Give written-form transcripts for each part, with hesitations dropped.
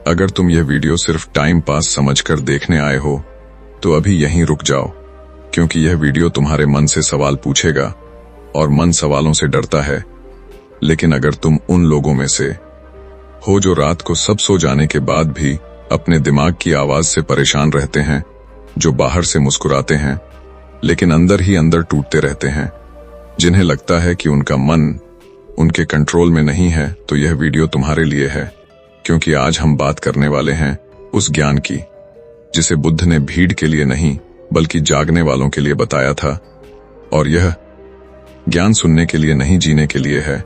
अगर तुम यह वीडियो सिर्फ टाइम पास समझकर देखने आए हो तो अभी यहीं रुक जाओ, क्योंकि यह वीडियो तुम्हारे मन से सवाल पूछेगा और मन सवालों से डरता है। लेकिन अगर तुम उन लोगों में से हो जो रात को सब सो जाने के बाद भी अपने दिमाग की आवाज से परेशान रहते हैं, जो बाहर से मुस्कुराते हैं लेकिन अंदर ही अंदर टूटते रहते हैं, जिन्हें लगता है कि उनका मन उनके कंट्रोल में नहीं है, तो यह वीडियो तुम्हारे लिए है। क्योंकि आज हम बात करने वाले हैं उस ज्ञान की जिसे बुद्ध ने भीड़ के लिए नहीं बल्कि जागने वालों के लिए बताया था। और यह ज्ञान सुनने के लिए नहीं, जीने के लिए है।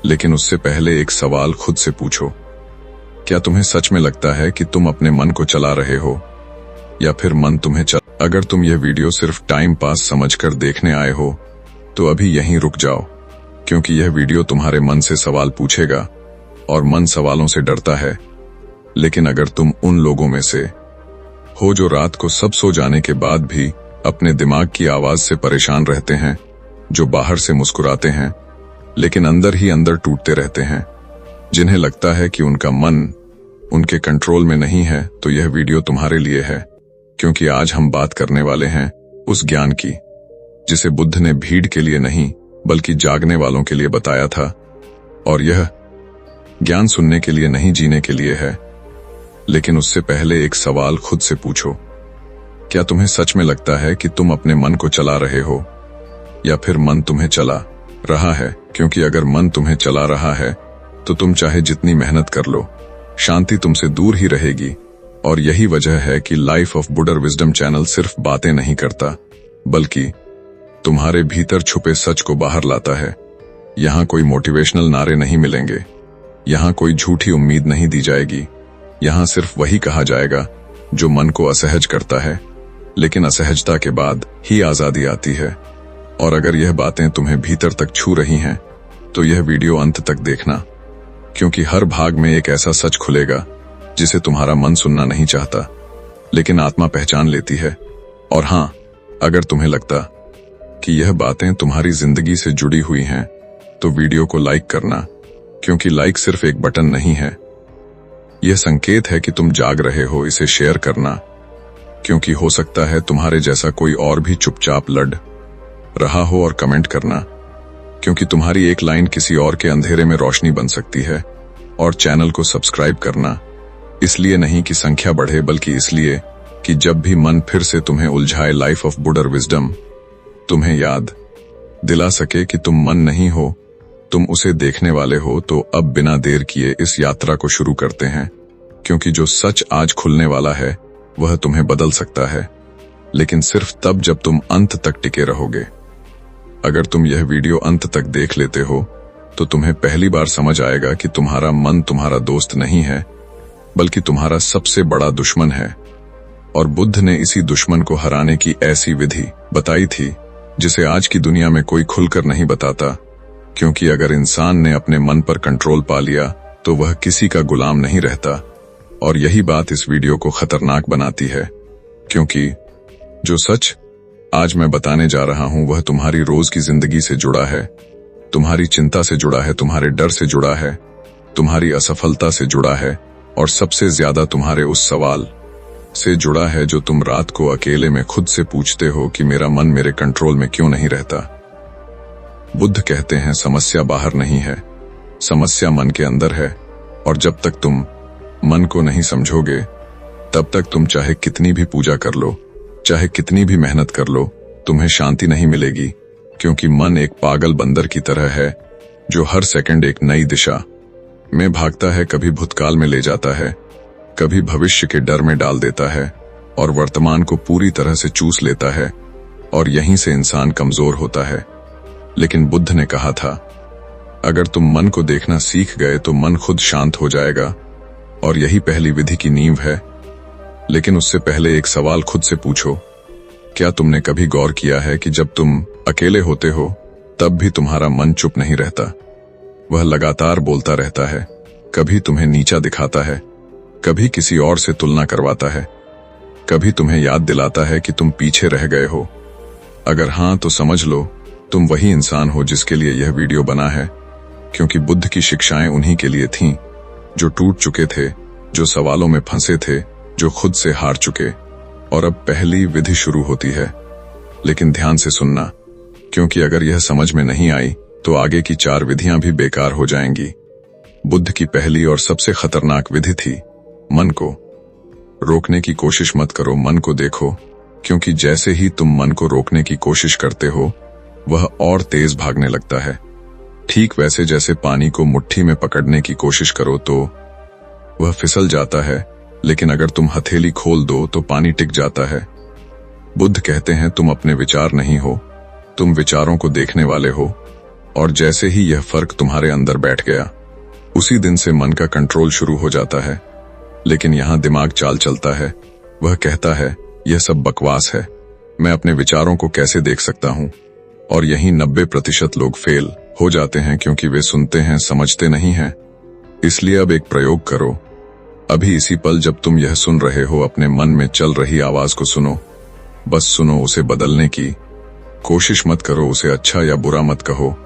लेकिन उससे पहले एक सवाल खुद से पूछो, क्या तुम्हें सच में लगता है कि तुम अपने मन को चला रहे हो या फिर मन तुम्हें अगर तुम यह वीडियो सिर्फ टाइम पास समझकर देखने आए हो तो अभी यहीं रुक जाओ, क्योंकि यह वीडियो तुम्हारे मन से सवाल पूछेगा और मन सवालों से डरता है। लेकिन अगर तुम उन लोगों में से हो जो रात को सब सो जाने के बाद भी अपने दिमाग की आवाज से परेशान रहते हैं, जो बाहर से मुस्कुराते हैं लेकिन अंदर ही अंदर टूटते रहते हैं, जिन्हें लगता है कि उनका मन उनके कंट्रोल में नहीं है, तो यह वीडियो तुम्हारे लिए है। क्योंकि आज हम बात करने वाले हैं उस ज्ञान की जिसे बुद्ध ने भीड़ के लिए नहीं बल्कि जागने वालों के लिए बताया था। और यह ज्ञान सुनने के लिए नहीं, जीने के लिए है। लेकिन उससे पहले एक सवाल खुद से पूछो, क्या तुम्हें सच में लगता है कि तुम अपने मन को चला रहे हो या फिर मन तुम्हें चला रहा है? क्योंकि अगर मन तुम्हें चला रहा है तो तुम चाहे जितनी मेहनत कर लो, शांति तुमसे दूर ही रहेगी। और यही वजह है कि लाइफ ऑफ बुडर विजडम चैनल सिर्फ बातें नहीं करता बल्कि तुम्हारे भीतर छुपे सच को बाहर लाता है। यहाँ कोई मोटिवेशनल नारे नहीं मिलेंगे, यहाँ कोई झूठी उम्मीद नहीं दी जाएगी। यहाँ सिर्फ वही कहा जाएगा जो मन को असहज करता है, लेकिन असहजता के बाद ही आजादी आती है। और अगर यह बातें तुम्हें भीतर तक छू रही हैं तो यह वीडियो अंत तक देखना, क्योंकि हर भाग में एक ऐसा सच खुलेगा जिसे तुम्हारा मन सुनना नहीं चाहता लेकिन आत्मा पहचान लेती है। और हाँ, अगर तुम्हें लगता कि यह बातें तुम्हारी जिंदगी से जुड़ी हुई हैं तो वीडियो को लाइक करना, क्योंकि लाइक सिर्फ एक बटन नहीं है, यह संकेत है कि तुम जाग रहे हो। इसे शेयर करना, क्योंकि हो सकता है तुम्हारे जैसा कोई और भी चुपचाप लड़ रहा हो। और कमेंट करना, क्योंकि तुम्हारी एक लाइन किसी और के अंधेरे में रोशनी बन सकती है। और चैनल को सब्सक्राइब करना, इसलिए नहीं कि संख्या बढ़े बल्कि इसलिए कि जब भी मन फिर से तुम्हें उलझाए, लाइफ ऑफ बुडर विजडम तुम्हें याद दिला सके कि तुम मन नहीं हो, तुम उसे देखने वाले हो। तो अब बिना देर किए इस यात्रा को शुरू करते हैं, क्योंकि जो सच आज खुलने वाला है वह तुम्हें बदल सकता है, लेकिन सिर्फ तब जब तुम अंत तक टिके रहोगे। अगर तुम यह वीडियो अंत तक देख लेते हो तो तुम्हें पहली बार समझ आएगा कि तुम्हारा मन तुम्हारा दोस्त नहीं है बल्कि तुम्हारा सबसे बड़ा दुश्मन है। और बुद्ध ने इसी दुश्मन को हराने की ऐसी विधि बताई थी जिसे आज की दुनिया में कोई खुलकर नहीं बताता। क्योंकि अगर इंसान ने अपने मन पर कंट्रोल पा लिया तो वह किसी का गुलाम नहीं रहता। और यही बात इस वीडियो को खतरनाक बनाती है, क्योंकि जो सच आज मैं बताने जा रहा हूं वह तुम्हारी रोज की जिंदगी से जुड़ा है, तुम्हारी चिंता से जुड़ा है, तुम्हारे डर से जुड़ा है, तुम्हारी असफलता से जुड़ा है, और सबसे ज्यादा तुम्हारे उस सवाल से जुड़ा है जो तुम रात को अकेले में खुद से पूछते हो कि मेरा मन मेरे कंट्रोल में क्यों नहीं रहता। बुद्ध कहते हैं समस्या बाहर नहीं है, समस्या मन के अंदर है। और जब तक तुम मन को नहीं समझोगे तब तक तुम चाहे कितनी भी पूजा कर लो, चाहे कितनी भी मेहनत कर लो, तुम्हें शांति नहीं मिलेगी। क्योंकि मन एक पागल बंदर की तरह है जो हर सेकंड एक नई दिशा में भागता है, कभी भूतकाल में ले जाता है, कभी भविष्य के डर में डाल देता है, और वर्तमान को पूरी तरह से चूस लेता है। और यहीं से इंसान कमजोर होता है। लेकिन बुद्ध ने कहा था, अगर तुम मन को देखना सीख गए तो मन खुद शांत हो जाएगा। और यही पहली विधि की नींव है। लेकिन उससे पहले एक सवाल खुद से पूछो, क्या तुमने कभी गौर किया है कि जब तुम अकेले होते हो तब भी तुम्हारा मन चुप नहीं रहता? वह लगातार बोलता रहता है, कभी तुम्हें नीचा दिखाता है, कभी किसी और से तुलना करवाता है, कभी तुम्हें याद दिलाता है कि तुम पीछे रह गए हो। अगर हाँ तो समझ लो तुम वही इंसान हो जिसके लिए यह वीडियो बना है। क्योंकि बुद्ध की शिक्षाएं उन्हीं के लिए थीं जो टूट चुके थे, जो सवालों में फंसे थे, जो खुद से हार चुके। और अब पहली विधि शुरू होती है, लेकिन ध्यान से सुनना, क्योंकि अगर यह समझ में नहीं आई तो आगे की 4 विधियां भी बेकार हो जाएंगी। बुद्ध की पहली और सबसे खतरनाक विधि थी मन को रोकने की कोशिश मत करो, मन को देखो, क्योंकि जैसे ही तुम मन को रोकने की कोशिश करते हो वह और तेज भागने लगता है। ठीक वैसे जैसे पानी को मुट्ठी में पकड़ने की कोशिश करो तो वह फिसल जाता है, लेकिन अगर तुम हथेली खोल दो तो पानी टिक जाता है। बुद्ध कहते हैं तुम अपने विचार नहीं हो, तुम विचारों को देखने वाले हो। और जैसे ही यह फर्क तुम्हारे अंदर बैठ गया, उसी दिन से मन का कंट्रोल शुरू हो जाता है। लेकिन यहां दिमाग चाल चलता है, वह कहता है यह सब बकवास है, मैं अपने विचारों को कैसे देख सकता हूं। और यही 90% लोग फेल हो जाते हैं, क्योंकि वे सुनते हैं, समझते नहीं हैं। इसलिए अब एक प्रयोग करो। अभी इसी पल जब तुम यह सुन रहे हो, अपने मन में चल रही आवाज को सुनो। बस सुनो, उसे बदलने की कोशिश मत करो, उसे अच्छा या बुरा मत कहो।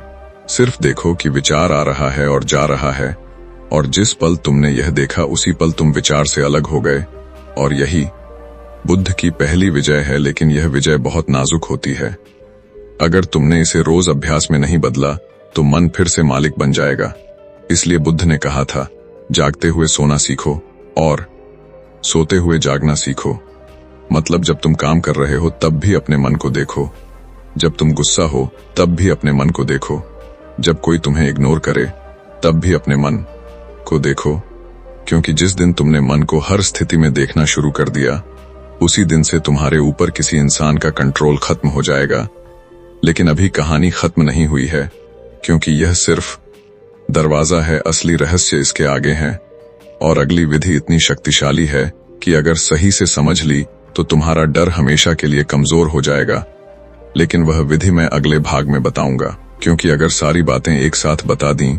सिर्फ देखो कि विचार आ रहा है और जा रहा है, और जिस पल तुमने यह देखा उसी पल तुम विचार से अलग हो गए। और यही बुद्ध की पहली विजय है, लेकिन यह विजय बहुत नाजुक होती है। अगर तुमने इसे रोज अभ्यास में नहीं बदला तो मन फिर से मालिक बन जाएगा। इसलिए बुद्ध ने कहा था, जागते हुए सोना सीखो और सोते हुए जागना सीखो। मतलब जब तुम काम कर रहे हो तब भी अपने मन को देखो, जब तुम गुस्सा हो तब भी अपने मन को देखो, जब कोई तुम्हें इग्नोर करे तब भी अपने मन को देखो। क्योंकि जिस दिन तुमने मन को हर स्थिति में देखना शुरू कर दिया, उसी दिन से तुम्हारे ऊपर किसी इंसान का कंट्रोल खत्म हो जाएगा। लेकिन अभी कहानी खत्म नहीं हुई है, क्योंकि यह सिर्फ दरवाजा है, असली रहस्य इसके आगे है। और अगली विधि इतनी शक्तिशाली है कि अगर सही से समझ ली तो तुम्हारा डर हमेशा के लिए कमजोर हो जाएगा। लेकिन वह विधि मैं अगले भाग में बताऊंगा, क्योंकि अगर सारी बातें एक साथ बता दी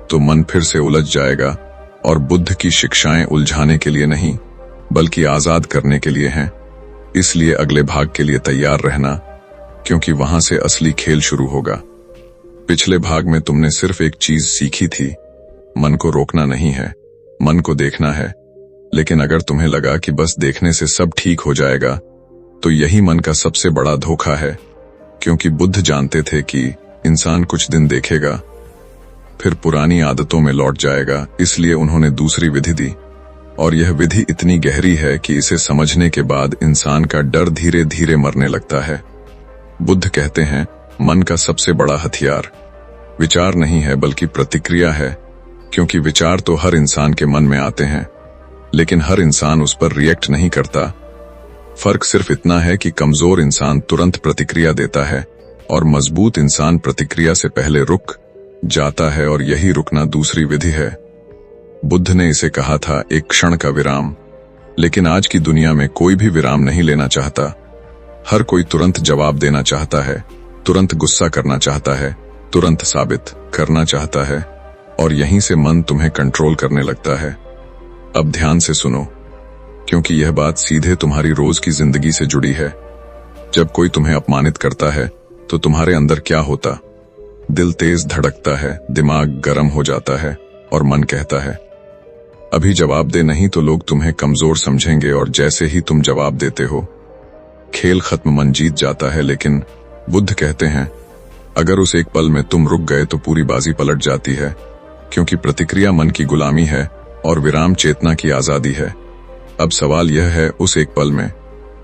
तो मन फिर से उलझ जाएगा। और बुद्ध की शिक्षाएं उलझाने के लिए नहीं, बल्कि आजाद करने के लिए हैं। इसलिए अगले भाग के लिए तैयार रहना, क्योंकि वहां से असली खेल शुरू होगा। पिछले भाग में तुमने सिर्फ एक चीज सीखी थी, मन को रोकना नहीं है, मन को देखना है। लेकिन अगर तुम्हें लगा कि बस देखने से सब ठीक हो जाएगा, तो यही मन का सबसे बड़ा धोखा है। क्योंकि बुद्ध जानते थे कि इंसान कुछ दिन देखेगा, फिर पुरानी आदतों में लौट जाएगा। इसलिए उन्होंने दूसरी विधि दी, और यह विधि इतनी गहरी है कि इसे समझने के बाद इंसान का डर धीरे धीरे मरने लगता है। बुद्ध कहते हैं मन का सबसे बड़ा हथियार विचार नहीं है, बल्कि प्रतिक्रिया है। क्योंकि विचार तो हर इंसान के मन में आते हैं, लेकिन हर इंसान उस पर रिएक्ट नहीं करता। फर्क सिर्फ इतना है कि कमजोर इंसान तुरंत प्रतिक्रिया देता है, और मजबूत इंसान प्रतिक्रिया से पहले रुक जाता है। और यही रुकना दूसरी विधि है। बुद्ध ने इसे कहा था एक क्षण का विराम। लेकिन आज की दुनिया में कोई भी विराम नहीं लेना चाहता। हर कोई तुरंत जवाब देना चाहता है, तुरंत गुस्सा करना चाहता है, तुरंत साबित करना चाहता है, और यहीं से मन तुम्हें कंट्रोल करने लगता है। अब ध्यान से सुनो, क्योंकि यह बात सीधे तुम्हारी रोज की जिंदगी से जुड़ी है। जब कोई तुम्हें अपमानित करता है तो तुम्हारे अंदर क्या होता? दिल तेज धड़कता है, दिमाग गर्म हो जाता है, और मन कहता है अभी जवाब दे, नहीं तो लोग तुम्हें कमजोर समझेंगे। और जैसे ही तुम जवाब देते हो, खेल खत्म, मन जीत जाता है। लेकिन बुद्ध कहते हैं अगर उस एक पल में तुम रुक गए तो पूरी बाजी पलट जाती है। क्योंकि प्रतिक्रिया मन की गुलामी है और विराम चेतना की आजादी है। अब सवाल यह है उस एक पल में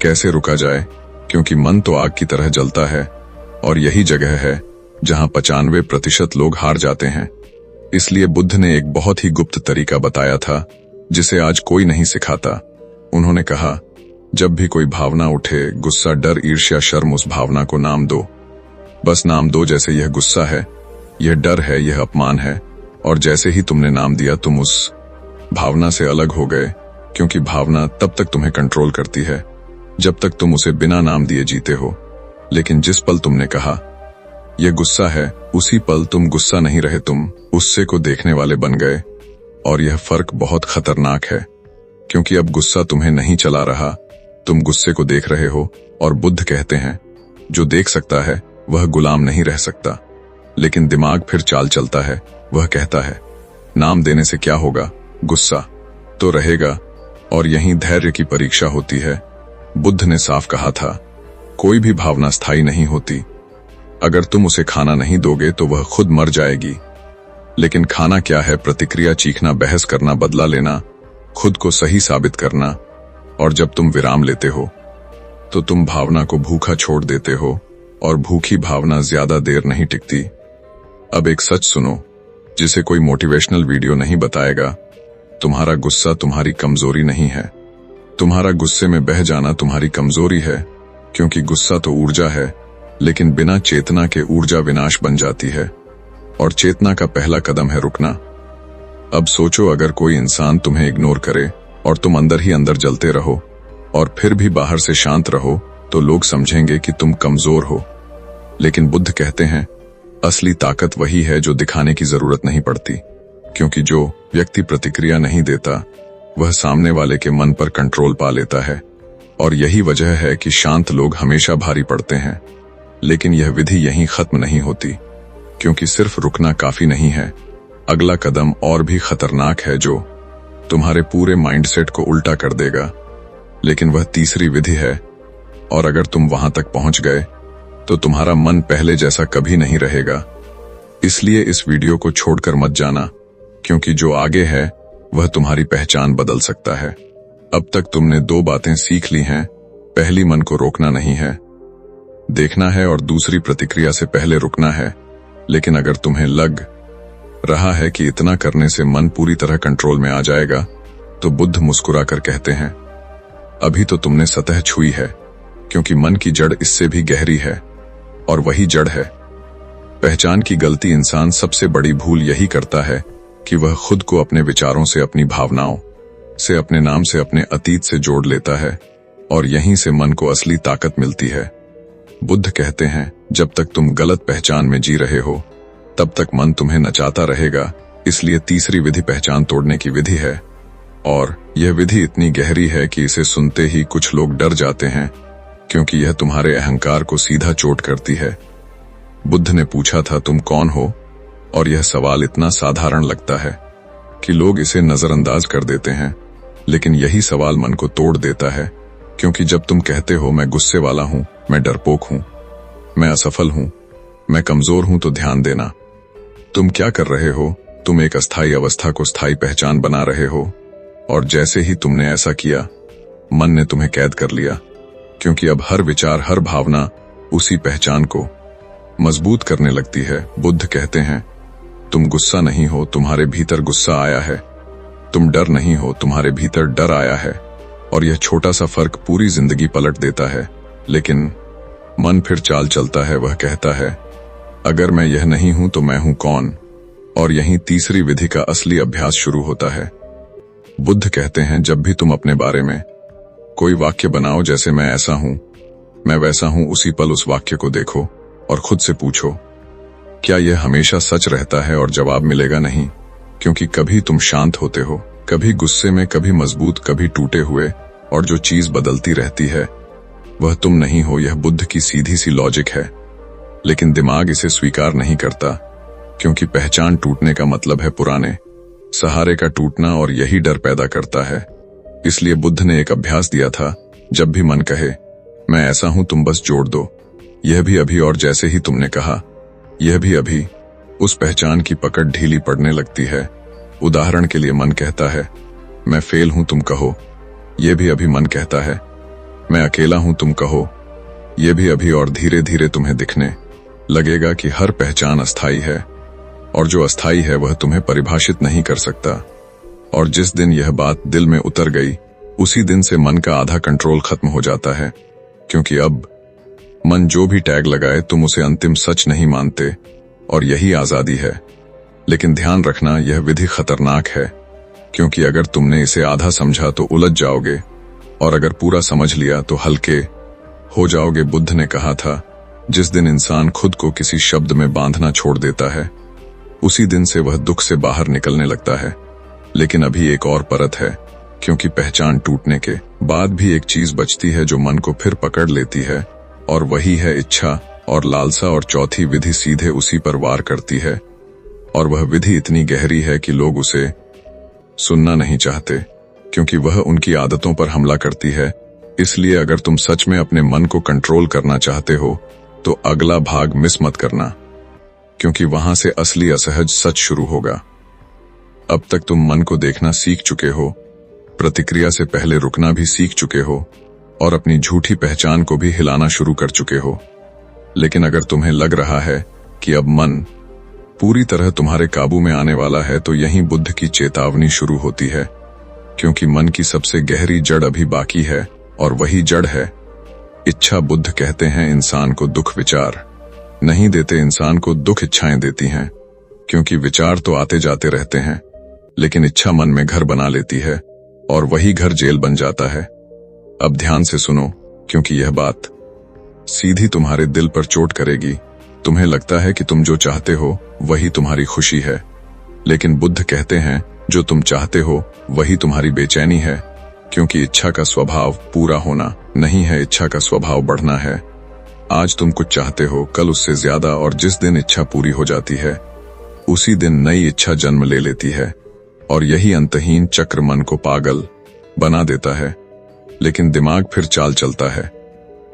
कैसे रुका जाए, क्योंकि मन तो आग की तरह जलता है, और यही जगह है जहां 95% लोग हार जाते हैं। इसलिए बुद्ध ने एक बहुत ही गुप्त तरीका बताया था, जिसे आज कोई नहीं सिखाता। उन्होंने कहा जब भी कोई भावना उठे, गुस्सा, डर, ईर्ष्या, शर्म, उस भावना को नाम दो। बस नाम दो, जैसे यह गुस्सा है, यह डर है, यह अपमान है। और जैसे ही तुमने नाम दिया तुम उस भावना से अलग हो गए। क्योंकि भावना तब तक तुम्हें कंट्रोल करती है जब तक तुम उसे बिना नाम दिए जीते हो। लेकिन जिस पल तुमने कहा यह गुस्सा है, उसी पल तुम गुस्सा नहीं रहे, तुम गुस्से को देखने वाले बन गए। और यह फर्क बहुत खतरनाक है, क्योंकि अब गुस्सा तुम्हें नहीं चला रहा, तुम गुस्से को देख रहे हो। और बुद्ध कहते हैं जो देख सकता है वह गुलाम नहीं रह सकता। लेकिन दिमाग फिर चाल चलता है, वह कहता है नाम देने से क्या होगा, गुस्सा तो रहेगा, और यहीं धैर्य की परीक्षा होती है। बुद्ध ने साफ कहा था, कोई भी भावना स्थायी नहीं होती। अगर तुम उसे खाना नहीं दोगे तो वह खुद मर जाएगी। लेकिन खाना क्या है? प्रतिक्रिया, चीखना, बहस करना, बदला लेना, खुद को सही साबित करना। और जब तुम विराम लेते हो तो तुम भावना को भूखा छोड़ देते हो, और भूखी भावना ज्यादा देर नहीं टिकती। अब एक सच सुनो जिसे कोई मोटिवेशनल वीडियो नहीं बताएगा। तुम्हारा गुस्सा तुम्हारी कमजोरी नहीं है। तुम्हारा गुस्से में बह जाना तुम्हारी कमजोरी है, क्योंकि गुस्सा तो ऊर्जा है, लेकिन बिना चेतना के ऊर्जा विनाश बन जाती है। और चेतना का पहला कदम है रुकना। अब सोचो, अगर कोई इंसान तुम्हें इग्नोर करे और तुम अंदर ही अंदर जलते रहो और फिर भी बाहर से शांत रहो, तो लोग समझेंगे कि तुम कमजोर हो। लेकिन बुद्ध कहते हैं, असली ताकत वही है जो दिखाने की जरूरत नहीं पड़ती, क्योंकि जो व्यक्ति प्रतिक्रिया नहीं देता वह सामने वाले के मन पर कंट्रोल पा लेता है। और यही वजह है कि शांत लोग हमेशा भारी पड़ते हैं। लेकिन यह विधि यहीं खत्म नहीं होती, क्योंकि सिर्फ रुकना काफी नहीं है। अगला कदम और भी खतरनाक है, जो तुम्हारे पूरे माइंडसेट को उल्टा कर देगा। लेकिन वह तीसरी विधि है, और अगर तुम वहां तक पहुंच गए तो तुम्हारा मन पहले जैसा कभी नहीं रहेगा। इसलिए इस वीडियो को छोड़कर मत जाना, क्योंकि जो आगे है वह तुम्हारी पहचान बदल सकता है। अब तक तुमने 2 बातें सीख ली हैं। पहली, मन को रोकना नहीं है, देखना है, और दूसरी, प्रतिक्रिया से पहले रुकना है। लेकिन अगर तुम्हें लग रहा है कि इतना करने से मन पूरी तरह कंट्रोल में आ जाएगा, तो बुद्ध मुस्कुराकर कहते हैं, अभी तो तुमने सतह छुई है, क्योंकि मन की जड़ इससे भी गहरी है। और वही जड़ है पहचान की गलती। इंसान सबसे बड़ी भूल यही करता है कि वह खुद को अपने विचारों से, अपनी भावनाओं से, अपने नाम से, अपने अतीत से जोड़ लेता है, और यहीं से मन को असली ताकत मिलती है। बुद्ध कहते हैं, जब तक तुम गलत पहचान में जी रहे हो तब तक मन तुम्हें नचाता रहेगा। इसलिए तीसरी विधि पहचान तोड़ने की विधि है, और यह विधि इतनी गहरी है कि इसे सुनते ही कुछ लोग डर जाते हैं, क्योंकि यह तुम्हारे अहंकार को सीधा चोट करती है। बुद्ध ने पूछा था, तुम कौन हो? और यह सवाल इतना साधारण लगता है कि लोग इसे नजरअंदाज कर देते हैं, लेकिन यही सवाल मन को तोड़ देता है। क्योंकि जब तुम कहते हो, मैं गुस्से वाला हूं, मैं डरपोक हूं, मैं असफल हूं, मैं कमजोर हूं, तो ध्यान देना, तुम क्या कर रहे हो? तुम एक अस्थायी अवस्था को स्थायी पहचान बना रहे हो। और जैसे ही तुमने ऐसा किया, मन ने तुम्हें कैद कर लिया, क्योंकि अब हर विचार, हर भावना उसी पहचान को मजबूत करने लगती है। बुद्ध कहते हैं, तुम गुस्सा नहीं हो, तुम्हारे भीतर गुस्सा आया है। तुम डर नहीं हो, तुम्हारे भीतर डर आया है। और यह छोटा सा फर्क पूरी जिंदगी पलट देता है। लेकिन मन फिर चाल चलता है। वह कहता है, अगर मैं यह नहीं हूं तो मैं हूं कौन? और यहीं तीसरी विधि का असली अभ्यास शुरू होता है। बुद्ध कहते हैं, जब भी तुम अपने बारे में कोई वाक्य बनाओ, जैसे मैं ऐसा हूं, मैं वैसा हूं, उसी पल उस वाक्य को देखो और खुद से पूछो, क्या यह हमेशा सच रहता है? और जवाब मिलेगा नहीं, क्योंकि कभी तुम शांत होते हो, कभी गुस्से में, कभी मजबूत, कभी टूटे हुए, और जो चीज बदलती रहती है वह तुम नहीं हो। यह बुद्ध की सीधी सी लॉजिक है, लेकिन दिमाग इसे स्वीकार नहीं करता, क्योंकि पहचान टूटने का मतलब है पुराने सहारे का टूटना, और यही डर पैदा करता है। इसलिए बुद्ध ने एक अभ्यास दिया था, जब भी मन कहे मैं ऐसा हूं, तुम बस जोड़ दो, यह भी अभी, और जैसे ही तुमने कहा यह भी अभी, उस पहचान की पकड़ ढीली पड़ने लगती है। उदाहरण के लिए, मन कहता है मैं फेल हूं, तुम कहो यह भी अभी। मन कहता है मैं अकेला हूं, तुम कहो यह भी अभी। और धीरे धीरे तुम्हें दिखने लगेगा कि हर पहचान अस्थायी है, और जो अस्थायी है वह तुम्हें परिभाषित नहीं कर सकता। और जिस दिन यह बात दिल में उतर गई, उसी दिन से मन का आधा कंट्रोल खत्म हो जाता है, क्योंकि अब मन जो भी टैग लगाए, तुम उसे अंतिम सच नहीं मानते, और यही आजादी है। लेकिन ध्यान रखना, यह विधि खतरनाक है, क्योंकि अगर तुमने इसे आधा समझा तो उलझ जाओगे, और अगर पूरा समझ लिया तो हल्के हो जाओगे। बुद्ध ने कहा था, जिस दिन इंसान खुद को किसी शब्द में बांधना छोड़ देता है, उसी दिन से वह दुख से बाहर निकलने लगता है। लेकिन अभी एक और परत है, क्योंकि पहचान टूटने के बाद भी एक चीज बचती है जो मन को फिर पकड़ लेती है, और वही है इच्छा और लालसा। और चौथी विधि सीधे उसी पर वार करती है, और वह विधि इतनी गहरी है कि लोग उसे सुनना नहीं चाहते। क्योंकि वह उनकी आदतों पर हमला करती है। इसलिए अगर तुम सच में अपने मन को कंट्रोल करना चाहते हो तो अगला भाग मिस मत करना, क्योंकि वहां से असली असहज सच शुरू होगा। अब तक तुम मन को देखना सीख चुके हो, प्रतिक्रिया से पहले रुकना भी सीख चुके हो और अपनी झूठी पहचान को भी हिलाना शुरू कर चुके हो। लेकिन अगर तुम्हें लग रहा है कि अब मन पूरी तरह तुम्हारे काबू में आने वाला है, तो यहीं बुद्ध की चेतावनी शुरू होती है, क्योंकि मन की सबसे गहरी जड़ अभी बाकी है और वही जड़ है इच्छा। बुद्ध कहते हैं इंसान को दुख विचार नहीं देते, इंसान को दुख इच्छाएं देती हैं, क्योंकि विचार तो आते जाते रहते हैं, लेकिन इच्छा मन में घर बना लेती है और वही घर जेल बन जाता है। अब ध्यान से सुनो, क्योंकि यह बात सीधी तुम्हारे दिल पर चोट करेगी। तुम्हें लगता है कि तुम जो चाहते हो वही तुम्हारी खुशी है, लेकिन बुद्ध कहते हैं जो तुम चाहते हो वही तुम्हारी बेचैनी है, क्योंकि इच्छा का स्वभाव पूरा होना नहीं है, इच्छा का स्वभाव बढ़ना है। आज तुम कुछ चाहते हो, कल उससे ज्यादा, और जिस दिन इच्छा पूरी हो जाती है उसी दिन नई इच्छा जन्म ले लेती है, और यही अंतहीन चक्र मन को पागल बना देता है। लेकिन दिमाग फिर चाल चलता है,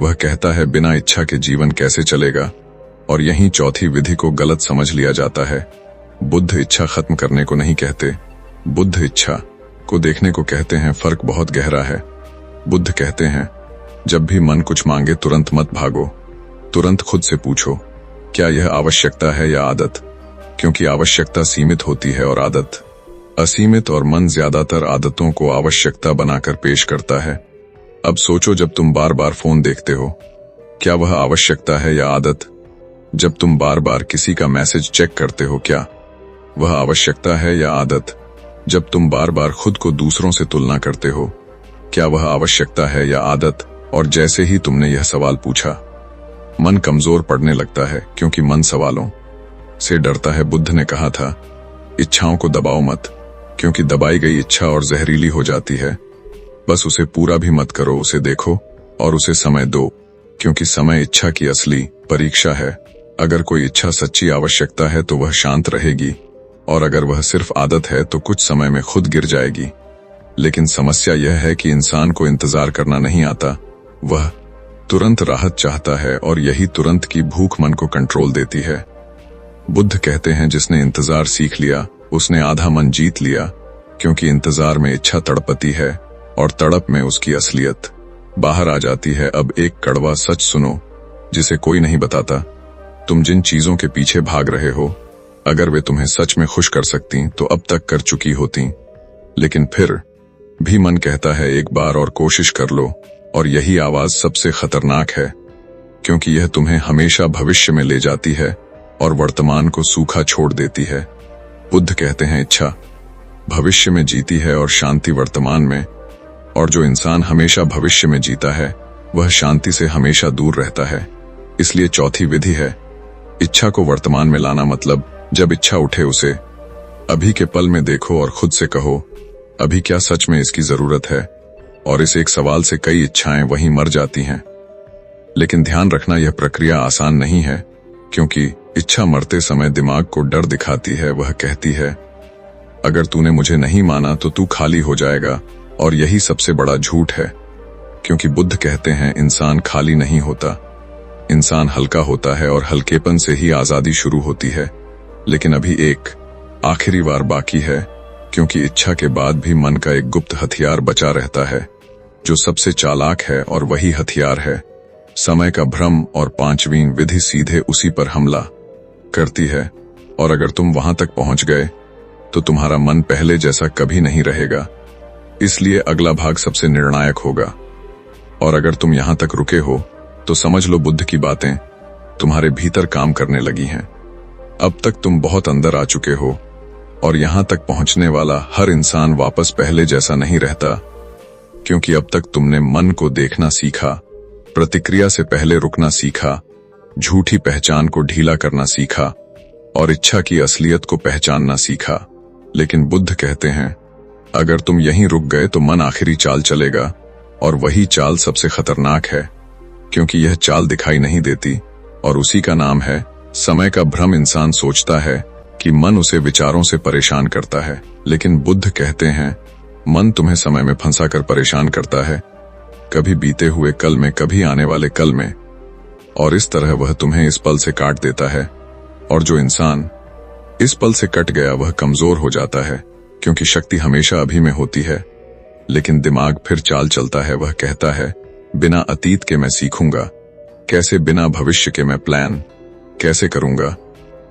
वह कहता है बिना इच्छा के जीवन कैसे चलेगा, और यहीं चौथी विधि को गलत समझ लिया जाता है। बुद्ध इच्छा खत्म करने को नहीं कहते, बुद्ध इच्छा को देखने को कहते हैं। फर्क बहुत गहरा है। बुद्ध कहते हैं जब भी मन कुछ मांगे तुरंत मत भागो, तुरंत खुद से पूछो क्या यह आवश्यकता है या आदत, क्योंकि आवश्यकता सीमित होती है और आदत असीमित, और मन ज्यादातर आदतों को आवश्यकता बनाकर पेश करता है। अब सोचो, जब तुम बार बार फोन देखते हो, क्या वह आवश्यकता है या आदत? जब तुम बार बार किसी का मैसेज चेक करते हो, क्या वह आवश्यकता है या आदत? जब तुम बार बार खुद को दूसरों से तुलना करते हो, क्या वह आवश्यकता है या आदत? और जैसे ही तुमने यह सवाल पूछा, मन कमजोर पड़ने लगता है, क्योंकि मन सवालों से डरता है। बुद्ध ने कहा था इच्छाओं को दबाओ मत, क्योंकि दबाई गई इच्छा और जहरीली हो जाती है। बस उसे पूरा भी मत करो, उसे देखो और उसे समय दो, क्योंकि समय इच्छा की असली परीक्षा है। अगर कोई इच्छा सच्ची आवश्यकता है तो वह शांत रहेगी, और अगर वह सिर्फ आदत है तो कुछ समय में खुद गिर जाएगी। लेकिन समस्या यह है कि इंसान को इंतजार करना नहीं आता, वह तुरंत राहत चाहता है, और यही तुरंत की भूख मन को कंट्रोल देती है। बुद्ध कहते हैं जिसने इंतजार सीख लिया उसने आधा मन जीत लिया, क्योंकि इंतजार में इच्छा तड़पती है और तड़प में उसकी असलियत बाहर आ जाती है। अब एक कड़वा सच सुनो जिसे कोई नहीं बताता। तुम जिन चीजों के पीछे भाग रहे हो, अगर वे तुम्हें सच में खुश कर सकती तो अब तक कर चुकी होती। लेकिन फिर भी मन कहता है एक बार और कोशिश कर लो, और यही आवाज सबसे खतरनाक है, क्योंकि यह तुम्हें हमेशा भविष्य में ले जाती है और वर्तमान को सूखा छोड़ देती है। बुद्ध कहते हैं इच्छा भविष्य में जीती है और शांति वर्तमान में, और जो इंसान हमेशा भविष्य में जीता है वह शांति से हमेशा दूर रहता है। इसलिए चौथी विधि है इच्छा को वर्तमान में लाना। मतलब जब इच्छा उठे उसे अभी के पल में देखो और खुद से कहो अभी क्या सच में इसकी जरूरत है। और इस एक सवाल से कई इच्छाएं वहीं मर जाती हैं। लेकिन ध्यान रखना, यह प्रक्रिया आसान नहीं है, क्योंकि इच्छा मरते समय दिमाग को डर दिखाती है। वह कहती है अगर तूने मुझे नहीं माना तो तू खाली हो जाएगा, और यही सबसे बड़ा झूठ है, क्योंकि बुद्ध कहते हैं इंसान खाली नहीं होता, इंसान हल्का होता है, और हल्केपन से ही आजादी शुरू होती है। लेकिन अभी एक आखिरी बार बाकी है, क्योंकि इच्छा के बाद भी मन का एक गुप्त हथियार बचा रहता है जो सबसे चालाक है, और वही हथियार है समय का भ्रम। और पांचवीं विधि सीधे उसी पर हमला करती है, और अगर तुम वहां तक पहुंच गए तो तुम्हारा मन पहले जैसा कभी नहीं रहेगा। इसलिए अगला भाग सबसे निर्णायक होगा, और अगर तुम यहां तक रुके हो तो समझ लो बुद्ध की बातें तुम्हारे भीतर काम करने लगी हैं। अब तक तुम बहुत अंदर आ चुके हो, और यहां तक पहुंचने वाला हर इंसान वापस पहले जैसा नहीं रहता, क्योंकि अब तक तुमने मन को देखना सीखा, प्रतिक्रिया से पहले रुकना सीखा, झूठी पहचान को ढीला करना सीखा, और इच्छा की असलियत को पहचानना सीखा। लेकिन बुद्ध कहते हैं अगर तुम यहीं रुक गए तो मन आखिरी चाल चलेगा, और वही चाल सबसे खतरनाक है, क्योंकि यह चाल दिखाई नहीं देती, और उसी का नाम है समय का भ्रम। इंसान सोचता है कि मन उसे विचारों से परेशान करता है, लेकिन बुद्ध कहते हैं मन तुम्हें समय में फंसा कर परेशान करता है, कभी बीते हुए कल में, कभी आने वाले कल में, और इस तरह वह तुम्हें इस पल से काट देता है। और जो इंसान इस पल से कट गया वह कमजोर हो जाता है, क्योंकि शक्ति हमेशा अभी में होती है। लेकिन दिमाग फिर चाल चलता है, वह कहता है बिना अतीत के मैं सीखूंगा कैसे, बिना भविष्य के मैं प्लान कैसे करूंगा।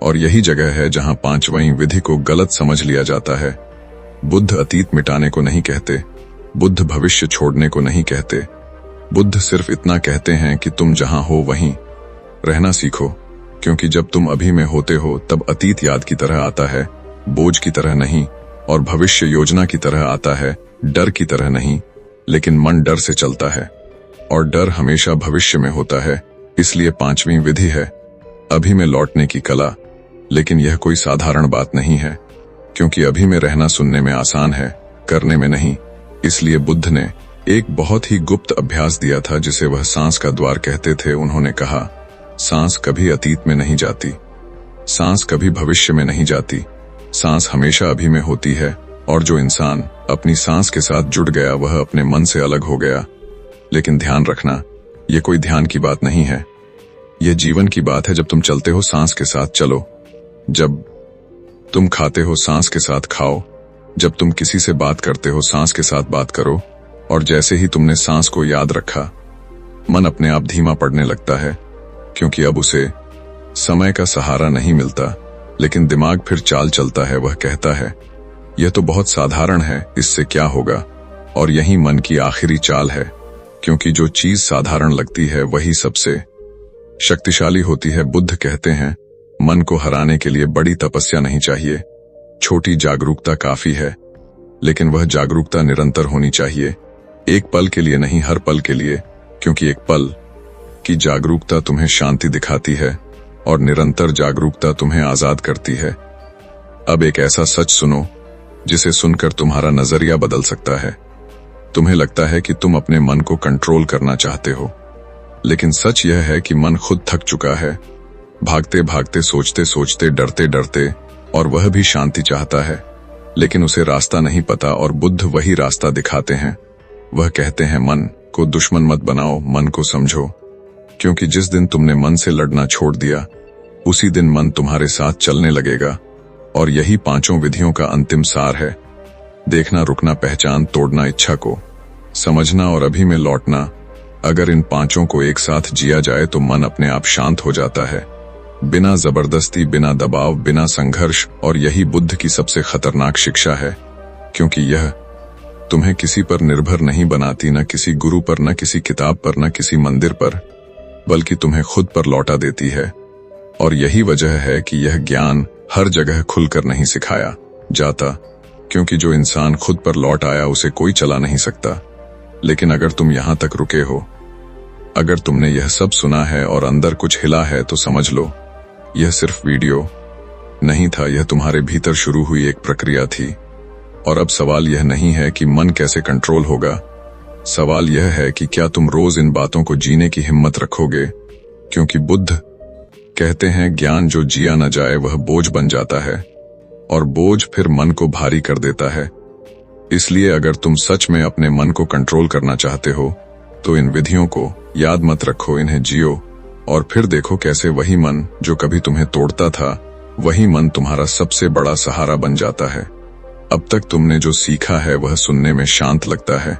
और यही जगह है जहां पांचवीं विधि को गलत समझ लिया जाता है। बुद्ध अतीत मिटाने को नहीं कहते, बुद्ध भविष्य छोड़ने को नहीं कहते। बुद्ध सिर्फ इतना कहते हैं कि तुम जहां हो वहीं रहना सीखो, क्योंकि जब तुम अभी में होते हो तब अतीत याद की तरह आता है, बोझ की तरह नहीं, और भविष्य योजना की तरह आता है, डर की तरह नहीं। लेकिन मन डर से चलता है, और डर हमेशा भविष्य में होता है। इसलिए पांचवी विधि है अभी में लौटने की कला। लेकिन यह कोई साधारण बात नहीं है, क्योंकि अभी में रहना सुनने में आसान है, करने में नहीं। इसलिए बुद्ध ने एक बहुत ही गुप्त अभ्यास दिया था, जिसे वह सांस का द्वार कहते थे। उन्होंने कहा, सांस कभी अतीत में नहीं जाती, सांस कभी भविष्य में नहीं जाती, सांस हमेशा अभी में होती है। और जो इंसान अपनी सांस के साथ जुड़ गया वह अपने मन से अलग हो गया। लेकिन ध्यान रखना, यह कोई ध्यान की बात नहीं है, यह जीवन की बात है। जब तुम चलते हो सांस के साथ चलो, जब तुम खाते हो सांस के साथ खाओ, जब तुम किसी से बात करते हो सांस के साथ बात करो। और जैसे ही तुमने सांस को याद रखा, मन अपने आप धीमा पड़ने लगता है, क्योंकि अब उसे समय का सहारा नहीं मिलता। लेकिन दिमाग फिर चाल चलता है, वह कहता है यह तो बहुत साधारण है, इससे क्या होगा। और यही मन की आखिरी चाल है, क्योंकि जो चीज साधारण लगती है वही सबसे शक्तिशाली होती है। बुद्ध कहते हैं मन को हराने के लिए बड़ी तपस्या नहीं चाहिए, छोटी जागरूकता काफी है। लेकिन वह जागरूकता निरंतर होनी चाहिए, एक पल के लिए नहीं, हर पल के लिए। क्योंकि एक पल की जागरूकता तुम्हें शांति दिखाती है, और निरंतर जागरूकता तुम्हें आजाद करती है। अब एक ऐसा सच सुनो जिसे सुनकर तुम्हारा नजरिया बदल सकता है। तुम्हें लगता है कि तुम अपने मन को कंट्रोल करना चाहते हो, लेकिन सच यह है कि मन खुद थक चुका है, भागते भागते, सोचते सोचते, डरते डरते, और वह भी शांति चाहता है, लेकिन उसे रास्ता नहीं पता। और बुद्ध वही रास्ता दिखाते हैं। वह कहते हैं मन को दुश्मन मत बनाओ, मन को समझो, क्योंकि जिस दिन तुमने मन से लड़ना छोड़ दिया उसी दिन मन तुम्हारे साथ चलने लगेगा। और यही पांचों विधियों का अंतिम सार है। देखना, रुकना, पहचान, तोड़ना इच्छा को, समझना और अभी में लौटना। अगर इन पांचों को एक साथ जिया जाए तो मन अपने आप शांत हो जाता है, बिना जबरदस्ती, बिना दबाव, बिना संघर्ष। और यही बुद्ध की सबसे खतरनाक शिक्षा है, क्योंकि यह तुम्हें किसी पर निर्भर नहीं बनाती, न किसी गुरु पर, न किसी किताब पर, न किसी मंदिर पर, बल्कि तुम्हें खुद पर लौटा देती है। और यही वजह है कि यह ज्ञान हर जगह खुलकर नहीं सिखाया जाता, क्योंकि जो इंसान खुद पर लौट आया उसे कोई चला नहीं सकता। लेकिन अगर तुम यहां तक रुके हो, अगर तुमने यह सब सुना है और अंदर कुछ हिला है, तो समझ लो यह सिर्फ वीडियो नहीं था, यह तुम्हारे भीतर शुरू हुई एक प्रक्रिया थी। और अब सवाल यह नहीं है कि मन कैसे कंट्रोल होगा, सवाल यह है कि क्या तुम रोज इन बातों को जीने की हिम्मत रखोगे। क्योंकि बुद्ध कहते हैं ज्ञान जो जिया न जाए वह बोझ बन जाता है, और बोझ फिर मन को भारी कर देता है। इसलिए अगर तुम सच में अपने मन को कंट्रोल करना चाहते हो तो इन विधियों को याद मत रखो, इन्हें जियो, और फिर देखो कैसे वही मन जो कभी तुम्हें तोड़ता था, वही मन तुम्हारा सबसे बड़ा सहारा बन जाता है। अब तक तुमने जो सीखा है वह सुनने में शांत लगता है,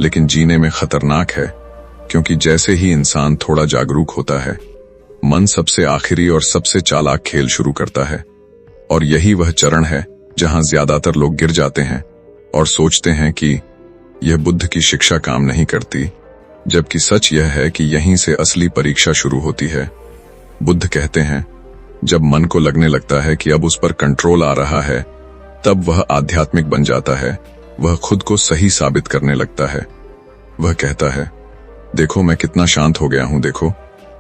लेकिन जीने में खतरनाक है। क्योंकि जैसे ही इंसान थोड़ा जागरूक होता है, मन सबसे आखिरी और सबसे चालाक खेल शुरू करता है। और यही वह चरण है जहां ज्यादातर लोग गिर जाते हैं और सोचते हैं कि यह बुद्ध की शिक्षा काम नहीं करती, जबकि सच यह है कि यहीं से असली परीक्षा शुरू होती है। बुद्ध कहते हैं जब मन को लगने लगता है कि अब उस पर कंट्रोल आ रहा है, तब वह आध्यात्मिक बन जाता है, वह खुद को सही साबित करने लगता है। वह कहता है देखो मैं कितना शांत हो गया हूं, देखो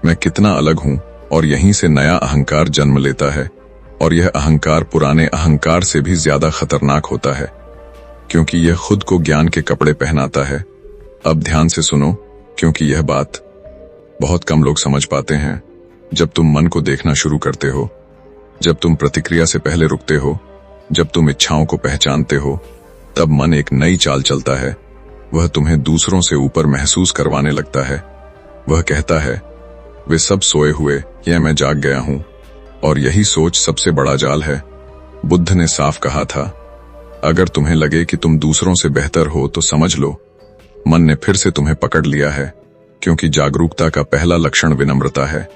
मैं कितना अलग हूं। और यहीं से नया अहंकार जन्म लेता है, और यह अहंकार पुराने अहंकार से भी ज्यादा खतरनाक होता है, क्योंकि यह खुद को ज्ञान के कपड़े पहनाता है। अब ध्यान से सुनो, क्योंकि यह बात बहुत कम लोग समझ पाते हैं। जब तुम मन को देखना शुरू करते हो, जब तुम प्रतिक्रिया से पहले रुकते हो, जब तुम इच्छाओं को पहचानते हो, तब मन एक नई चाल चलता है। वह तुम्हें दूसरों से ऊपर महसूस करवाने लगता है। वह कहता है, वे सब सोए हुए, यह मैं जाग गया हूं। और यही सोच सबसे बड़ा जाल है। बुद्ध ने साफ कहा था, अगर तुम्हें लगे कि तुम दूसरों से बेहतर हो तो समझ लो, मन ने फिर से तुम्हें पकड़ लिया है। क्योंकि जागरूकता का पहला लक्षण विनम्रता है,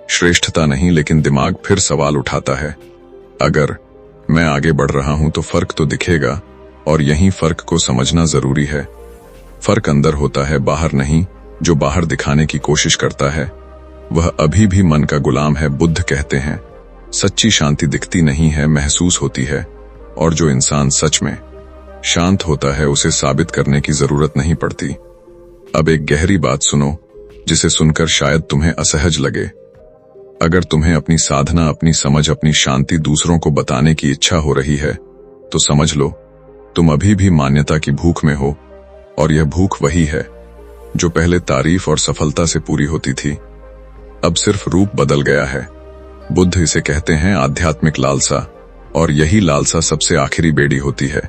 श्रेष्ठता नहीं। लेकिन दिमाग फिर सवाल उठाता है, अगर मैं आगे बढ़ रहा हूं तो फर्क तो दिखेगा, और यही फर्क को समझना जरूरी है। फर्क अंदर होता है, बाहर नहीं। जो बाहर दिखाने की कोशिश करता है वह अभी भी मन का गुलाम है। बुद्ध कहते हैं, सच्ची शांति दिखती नहीं है, महसूस होती है। और जो इंसान सच में शांत होता है उसे साबित करने की जरूरत नहीं पड़ती। अब एक गहरी बात सुनो, जिसे सुनकर शायद तुम्हें असहज लगे। अगर तुम्हें अपनी साधना, अपनी समझ, अपनी शांति दूसरों को बताने की इच्छा हो रही है तो समझ लो, तुम अभी भी मान्यता की भूख में हो। और यह भूख वही है जो पहले तारीफ और सफलता से पूरी होती थी, अब सिर्फ रूप बदल गया है। बुद्ध इसे कहते हैं आध्यात्मिक लालसा, और यही लालसा सबसे आखिरी बेड़ी होती है।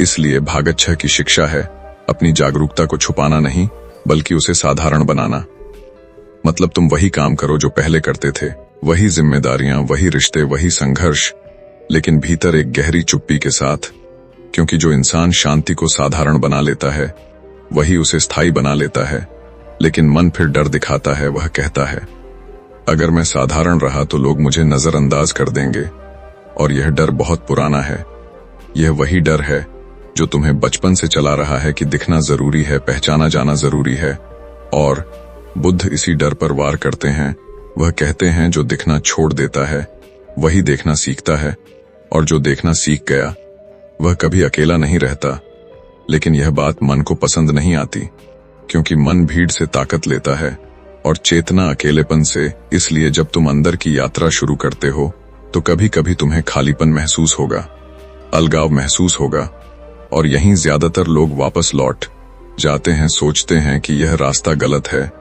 इसलिए भागत 6 की शिक्षा है, अपनी जागरूकता को छुपाना नहीं, बल्कि उसे साधारण बनाना। मतलब तुम वही काम करो जो पहले करते थे, वही जिम्मेदारियां, वही रिश्ते, वही संघर्ष, लेकिन भीतर एक गहरी चुप्पी के साथ। क्योंकि जो इंसान शांति को साधारण बना लेता है वही उसे स्थायी बना लेता है। लेकिन मन फिर डर दिखाता है। वह कहता है, अगर मैं साधारण रहा तो लोग मुझे नजरअंदाज कर देंगे। और यह डर बहुत पुराना है। यह वही डर है जो तुम्हें बचपन से चला रहा है कि दिखना जरूरी है, पहचाना जाना जरूरी है। और बुद्ध इसी डर पर वार करते हैं। वह कहते हैं, जो दिखना छोड़ देता है वही देखना सीखता है, और जो देखना सीख गया वह कभी अकेला नहीं रहता। लेकिन यह बात मन को पसंद नहीं आती, क्योंकि मन भीड़ से ताकत लेता है और चेतना अकेलेपन से। इसलिए जब तुम अंदर की यात्रा शुरू करते हो तो कभी कभी तुम्हें खालीपन महसूस होगा, अलगाव महसूस होगा, और यहीं ज्यादातर लोग वापस लौट जाते हैं। सोचते हैं कि यह रास्ता गलत है,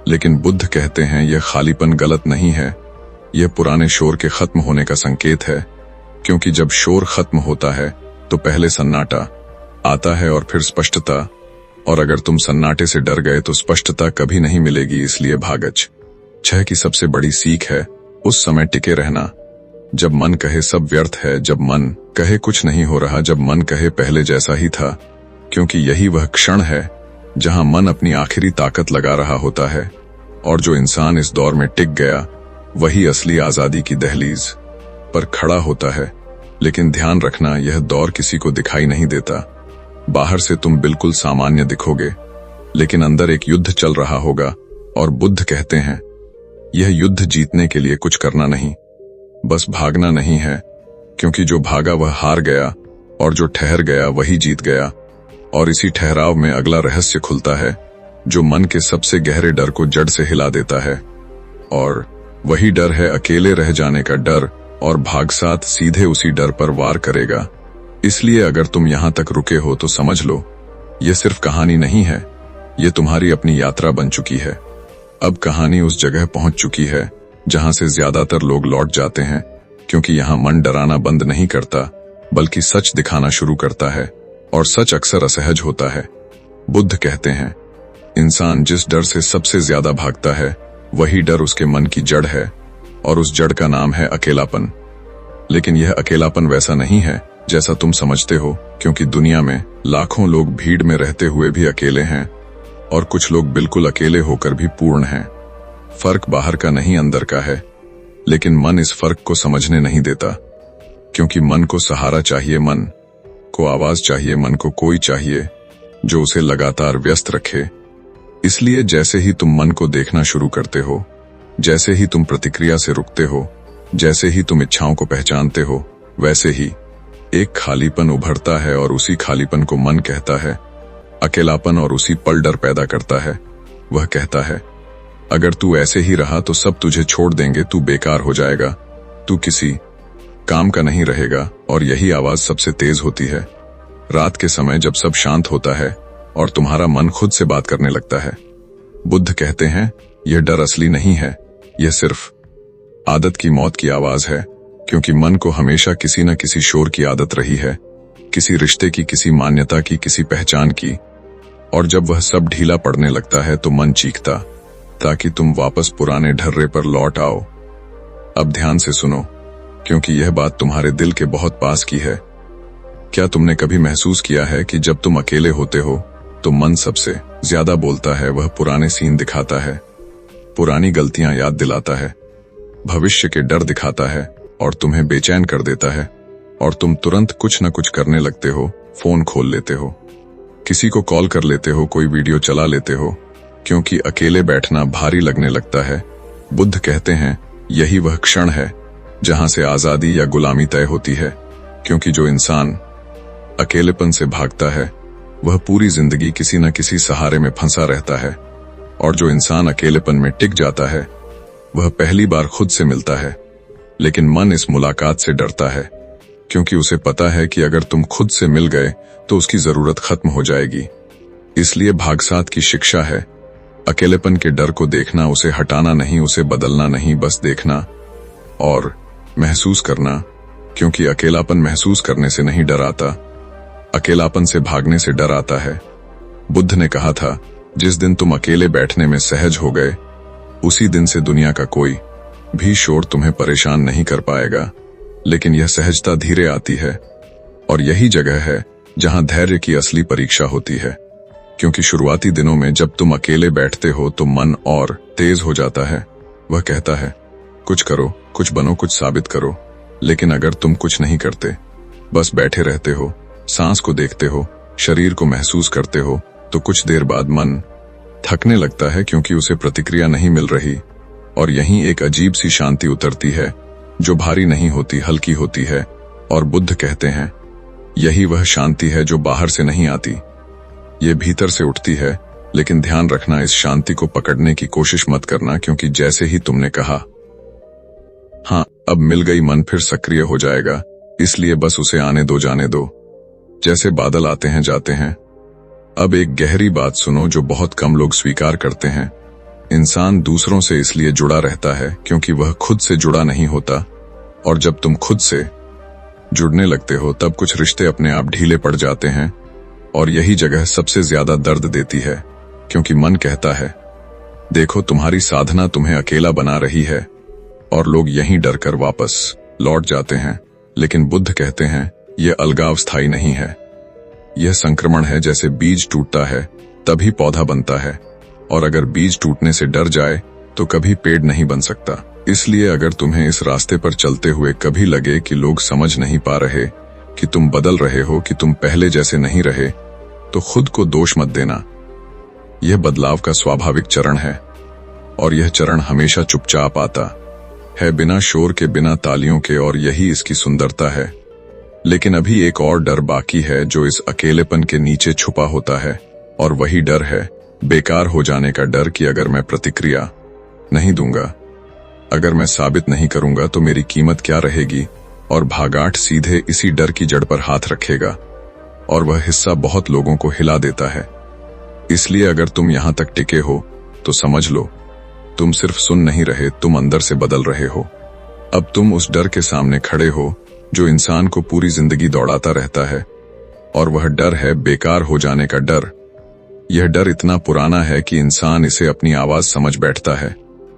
लेकिन बुद्ध कहते हैं यह खालीपन गलत नहीं है, यह पुराने शोर के खत्म होने का संकेत है। क्योंकि जब शोर खत्म होता है तो पहले सन्नाटा आता है और फिर स्पष्टता। और अगर तुम सन्नाटे से डर गए तो स्पष्टता कभी नहीं मिलेगी। इसलिए भागत 6 की सबसे बड़ी सीख है उस समय टिके रहना जब मन कहे सब व्यर्थ है, जब मन कहे कुछ नहीं हो रहा, जब मन कहे पहले जैसा ही था। क्योंकि यही वह क्षण है जहां मन अपनी आखिरी ताकत लगा रहा होता है। और जो इंसान इस दौर में टिक गया वही असली आजादी की दहलीज पर खड़ा होता है। लेकिन ध्यान रखना, यह दौर किसी को दिखाई नहीं देता। बाहर से तुम बिल्कुल सामान्य दिखोगे, लेकिन अंदर एक युद्ध चल रहा होगा। और बुद्ध कहते हैं, यह युद्ध जीतने के लिए कुछ करना नहीं, बस भागना नहीं है। क्योंकि जो भागा वह हार गया, और जो ठहर गया वही जीत गया। और इसी ठहराव में अगला रहस्य खुलता है, जो मन के सबसे गहरे डर को जड़ से हिला देता है। और वही डर है अकेले रह जाने का डर। और भागसात सीधे उसी डर पर वार करेगा। इसलिए अगर तुम यहां तक रुके हो तो समझ लो, यह सिर्फ कहानी नहीं है, यह तुम्हारी अपनी यात्रा बन चुकी है। अब कहानी उस जगह पहुंच चुकी है जहां से ज्यादातर लोग लौट जाते हैं। क्योंकि यहां मन डराना बंद नहीं करता, बल्कि सच दिखाना शुरू करता है। और सच अक्सर असहज होता है। बुद्ध कहते हैं, इंसान जिस डर से सबसे ज्यादा भागता है वही डर उसके मन की जड़ है, और उस जड़ का नाम है अकेलापन। लेकिन यह अकेलापन वैसा नहीं है जैसा तुम समझते हो। क्योंकि दुनिया में लाखों लोग भीड़ में रहते हुए भी अकेले हैं, और कुछ लोग बिल्कुल अकेले होकर भी पूर्ण हैं। फर्क बाहर का नहीं, अंदर का है। लेकिन मन इस फर्क को समझने नहीं देता। क्योंकि मन को सहारा चाहिए, मन को आवाज चाहिए, मन को कोई चाहिए जो उसे लगातार व्यस्त रखे। इसलिए जैसे ही तुम मन को देखना शुरू करते हो, जैसे ही तुम प्रतिक्रिया से रुकते हो, जैसे ही तुम इच्छाओं को पहचानते हो, वैसे ही एक खालीपन उभरता है। और उसी खालीपन को मन कहता है अकेलापन, और उसी पल डर पैदा करता है। वह कहता है, अगर तू ऐसे ही रहा तो सब तुझे छोड़ देंगे, तू बेकार हो जाएगा, तू किसी काम का नहीं रहेगा। और यही आवाज सबसे तेज होती है रात के समय, जब सब शांत होता है और तुम्हारा मन खुद से बात करने लगता है। बुद्ध कहते हैं, यह डर असली नहीं है, यह सिर्फ आदत की मौत की आवाज है। क्योंकि मन को हमेशा किसी न किसी शोर की आदत रही है, किसी रिश्ते की, किसी मान्यता की, किसी पहचान की। और जब वह सब ढीला पड़ने लगता है तो मन चीखता ताकि तुम वापस पुराने ढर्रे पर लौट आओ। अब ध्यान से सुनो, क्योंकि यह बात तुम्हारे दिल के बहुत पास की है। क्या तुमने कभी महसूस किया है कि जब तुम अकेले होते हो तो मन सबसे ज्यादा बोलता है? वह पुराने सीन दिखाता है, पुरानी गलतियां याद दिलाता है, भविष्य के डर दिखाता है और तुम्हें बेचैन कर देता है। और तुम तुरंत कुछ न कुछ करने लगते हो। फोन खोल लेते हो, किसी को कॉल कर लेते हो, कोई वीडियो चला लेते हो, क्योंकि अकेले बैठना भारी लगने लगता है। बुद्ध कहते हैं यही वह क्षण है जहां से आजादी या गुलामी तय होती है, क्योंकि जो इंसान अकेलेपन से भागता है वह पूरी जिंदगी किसी न किसी सहारे में फंसा रहता है, और जो इंसान अकेलेपन में टिक जाता है वह पहली बार खुद से मिलता है। लेकिन मन इस मुलाकात से डरता है, क्योंकि उसे पता है कि अगर तुम खुद से मिल गए तो उसकी जरूरत खत्म हो जाएगी। इसलिए भागसात की शिक्षा है अकेलेपन के डर को देखना, उसे हटाना नहीं, उसे बदलना नहीं, बस देखना और महसूस करना। क्योंकि अकेलापन महसूस करने से नहीं डर आता, अकेलापन से भागने से डर आता है। बुद्ध ने कहा था, जिस दिन तुम अकेले बैठने में सहज हो गए उसी दिन से दुनिया का कोई भी शोर तुम्हें परेशान नहीं कर पाएगा। लेकिन यह सहजता धीरे आती है, और यही जगह है जहां धैर्य की असली परीक्षा होती है। क्योंकि शुरुआती दिनों में जब तुम अकेले बैठते हो तो मन और तेज हो जाता है। वह कहता है कुछ करो, कुछ बनो, कुछ साबित करो। लेकिन अगर तुम कुछ नहीं करते, बस बैठे रहते हो, सांस को देखते हो, शरीर को महसूस करते हो, तो कुछ देर बाद मन थकने लगता है, क्योंकि उसे प्रतिक्रिया नहीं मिल रही। और यहीं एक अजीब सी शांति उतरती है जो भारी नहीं होती, हल्की होती है। और बुद्ध कहते हैं यही वह शांति है जो बाहर से नहीं आती, ये भीतर से उठती है। लेकिन ध्यान रखना, इस शांति को पकड़ने की कोशिश मत करना, क्योंकि जैसे ही तुमने कहा हाँ अब मिल गई, मन फिर सक्रिय हो जाएगा। इसलिए बस उसे आने दो, जाने दो, जैसे बादल आते हैं जाते हैं। अब एक गहरी बात सुनो जो बहुत कम लोग स्वीकार करते हैं। इंसान दूसरों से इसलिए जुड़ा रहता है क्योंकि वह खुद से जुड़ा नहीं होता। और जब तुम खुद से जुड़ने लगते हो तब कुछ रिश्ते अपने आप ढीले पड़ जाते हैं। और यही जगह सबसे ज्यादा दर्द देती है, क्योंकि मन कहता है देखो तुम्हारी साधना तुम्हें अकेला बना रही है, और लोग यहीं डर कर वापस लौट जाते हैं। लेकिन बुद्ध कहते हैं यह अलगाव स्थायी नहीं है, यह संक्रमण है। जैसे बीज टूटता है तभी पौधा बनता है, और अगर बीज टूटने से डर जाए तो कभी पेड़ नहीं बन सकता। इसलिए अगर तुम्हें इस रास्ते पर चलते हुए कभी लगे कि लोग समझ नहीं पा रहे, कि तुम बदल रहे हो, कि तुम पहले जैसे नहीं रहे, तो खुद को दोष मत देना। यह बदलाव का स्वाभाविक चरण है, और यह चरण हमेशा चुपचाप आता है, बिना शोर के, बिना तालियों के, और यही इसकी सुंदरता है। लेकिन अभी एक और डर बाकी है जो इस अकेलेपन के नीचे छुपा होता है, और वही डर है बेकार हो जाने का डर, कि अगर मैं प्रतिक्रिया नहीं दूंगा, अगर मैं साबित नहीं करूंगा तो मेरी कीमत क्या रहेगी। और भागाठ सीधे इसी डर की जड़ पर हाथ रखेगा, और वह हिस्सा बहुत लोगों को हिला देता है। इसलिए अगर तुम यहां तक टिके हो तो समझ लो, तुम सिर्फ सुन नहीं रहे, तुम अंदर से बदल रहे हो। अब तुम उस डर के सामने खड़े हो जो इंसान को पूरी जिंदगी दौड़ाता रहता है, और वह डर है बेकार हो जाने का डर। यह डर इतना पुराना है कि इंसान इसे अपनी आवाज समझ बैठता है।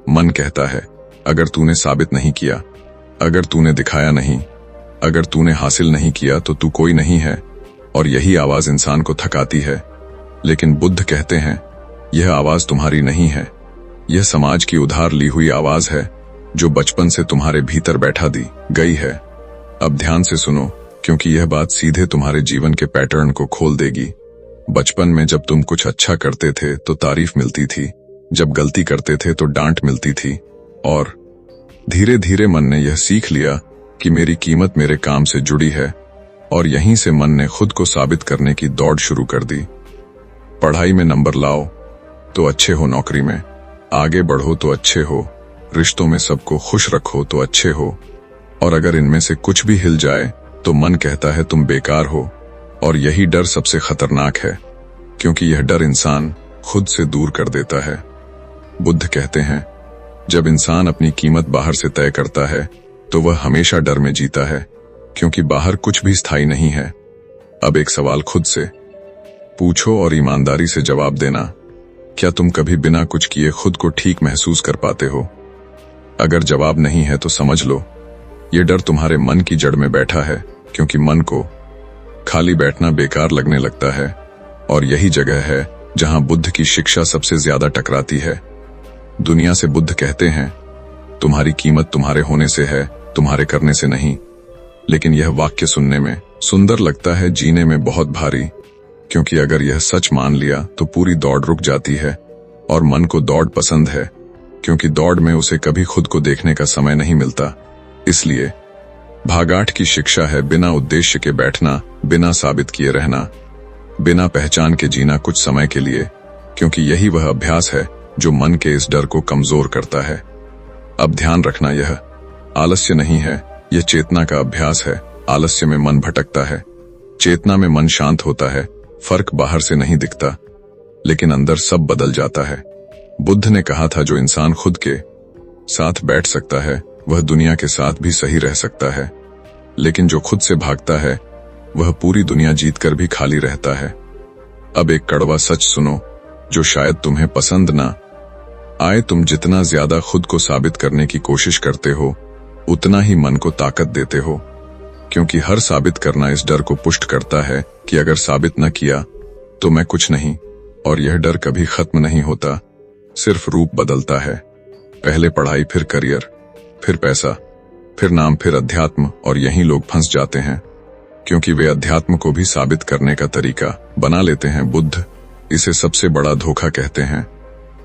मन कहता है अगर तूने साबित नहीं किया, अगर तूने दिखाया नहीं, अगर तूने हासिल नहीं किया तो तू कोई नहीं है। और यही आवाज इंसान को थकाती है। लेकिन बुद्ध कहते हैं यह आवाज तुम्हारी नहीं है, यह समाज की उधार ली हुई आवाज है जो बचपन से तुम्हारे भीतर बैठा दी गई है। अब ध्यान से सुनो, क्योंकि यह बात सीधे तुम्हारे जीवन के पैटर्न को खोल देगी। बचपन में जब तुम कुछ अच्छा करते थे तो तारीफ मिलती थी, जब गलती करते थे तो डांट मिलती थी, और धीरे धीरे मन ने यह सीख लिया कि मेरी कीमत मेरे काम से जुड़ी है। और यहीं से मन ने खुद को साबित करने की दौड़ शुरू कर दी। पढ़ाई में नंबर लाओ तो अच्छे हो, नौकरी में आगे बढ़ो तो अच्छे हो, रिश्तों में सबको खुश रखो तो अच्छे हो। और अगर इनमें से कुछ भी हिल जाए तो मन कहता है तुम बेकार हो। और यही डर सबसे खतरनाक है, क्योंकि यह डर इंसान खुद से दूर कर देता है। बुद्ध कहते हैं जब इंसान अपनी कीमत बाहर से तय करता है तो वह हमेशा डर में जीता है, क्योंकि बाहर कुछ भी स्थायी नहीं है। अब एक सवाल खुद से पूछो और ईमानदारी से जवाब देना। क्या तुम कभी बिना कुछ किए खुद को ठीक महसूस कर पाते हो? अगर जवाब नहीं है तो समझ लो, ये डर तुम्हारे मन की जड़ में बैठा है, क्योंकि मन को खाली बैठना बेकार लगने लगता है। और यही जगह है जहां बुद्ध की शिक्षा सबसे ज्यादा टकराती है। दुनिया से बुद्ध कहते हैं, तुम्हारी कीमत तुम्हारे होने से है, तुम्हारे करने से नहीं। लेकिन यह वाक्य सुनने में सुंदर लगता है, जीने में बहुत भारी, क्योंकि अगर यह सच मान लिया तो पूरी दौड़ रुक जाती है। और मन को दौड़ पसंद है, क्योंकि दौड़ में उसे कभी खुद को देखने का समय नहीं मिलता। इसलिए भागाठ की शिक्षा है बिना उद्देश्य के बैठना, बिना साबित किए रहना, बिना पहचान के जीना कुछ समय के लिए, क्योंकि यही वह अभ्यास है जो मन के इस डर को कमजोर करता है। अब ध्यान रखना, यह आलस्य नहीं है, यह चेतना का अभ्यास है। आलस्य में मन भटकता है, चेतना में मन शांत होता है। फर्क बाहर से नहीं दिखता, लेकिन अंदर सब बदल जाता है। बुद्ध ने कहा था, जो इंसान खुद के साथ बैठ सकता है वह दुनिया के साथ भी सही रह सकता है, लेकिन जो खुद से भागता है वह पूरी दुनिया जीतकर भी खाली रहता है। अब एक कड़वा सच सुनो, जो शायद तुम्हें पसंद ना आए। तुम जितना ज्यादा खुद को साबित करने की कोशिश करते हो, उतना ही मन को ताकत देते हो, क्योंकि हर साबित करना इस डर को पुष्ट करता है कि अगर साबित न किया तो मैं कुछ नहीं। और यह डर कभी खत्म नहीं होता, सिर्फ रूप बदलता है। पहले पढ़ाई, फिर करियर, फिर पैसा, फिर नाम, फिर अध्यात्म। और यहीं लोग फंस जाते हैं, क्योंकि वे अध्यात्म को भी साबित करने का तरीका बना लेते हैं। बुद्ध इसे सबसे बड़ा धोखा कहते हैं।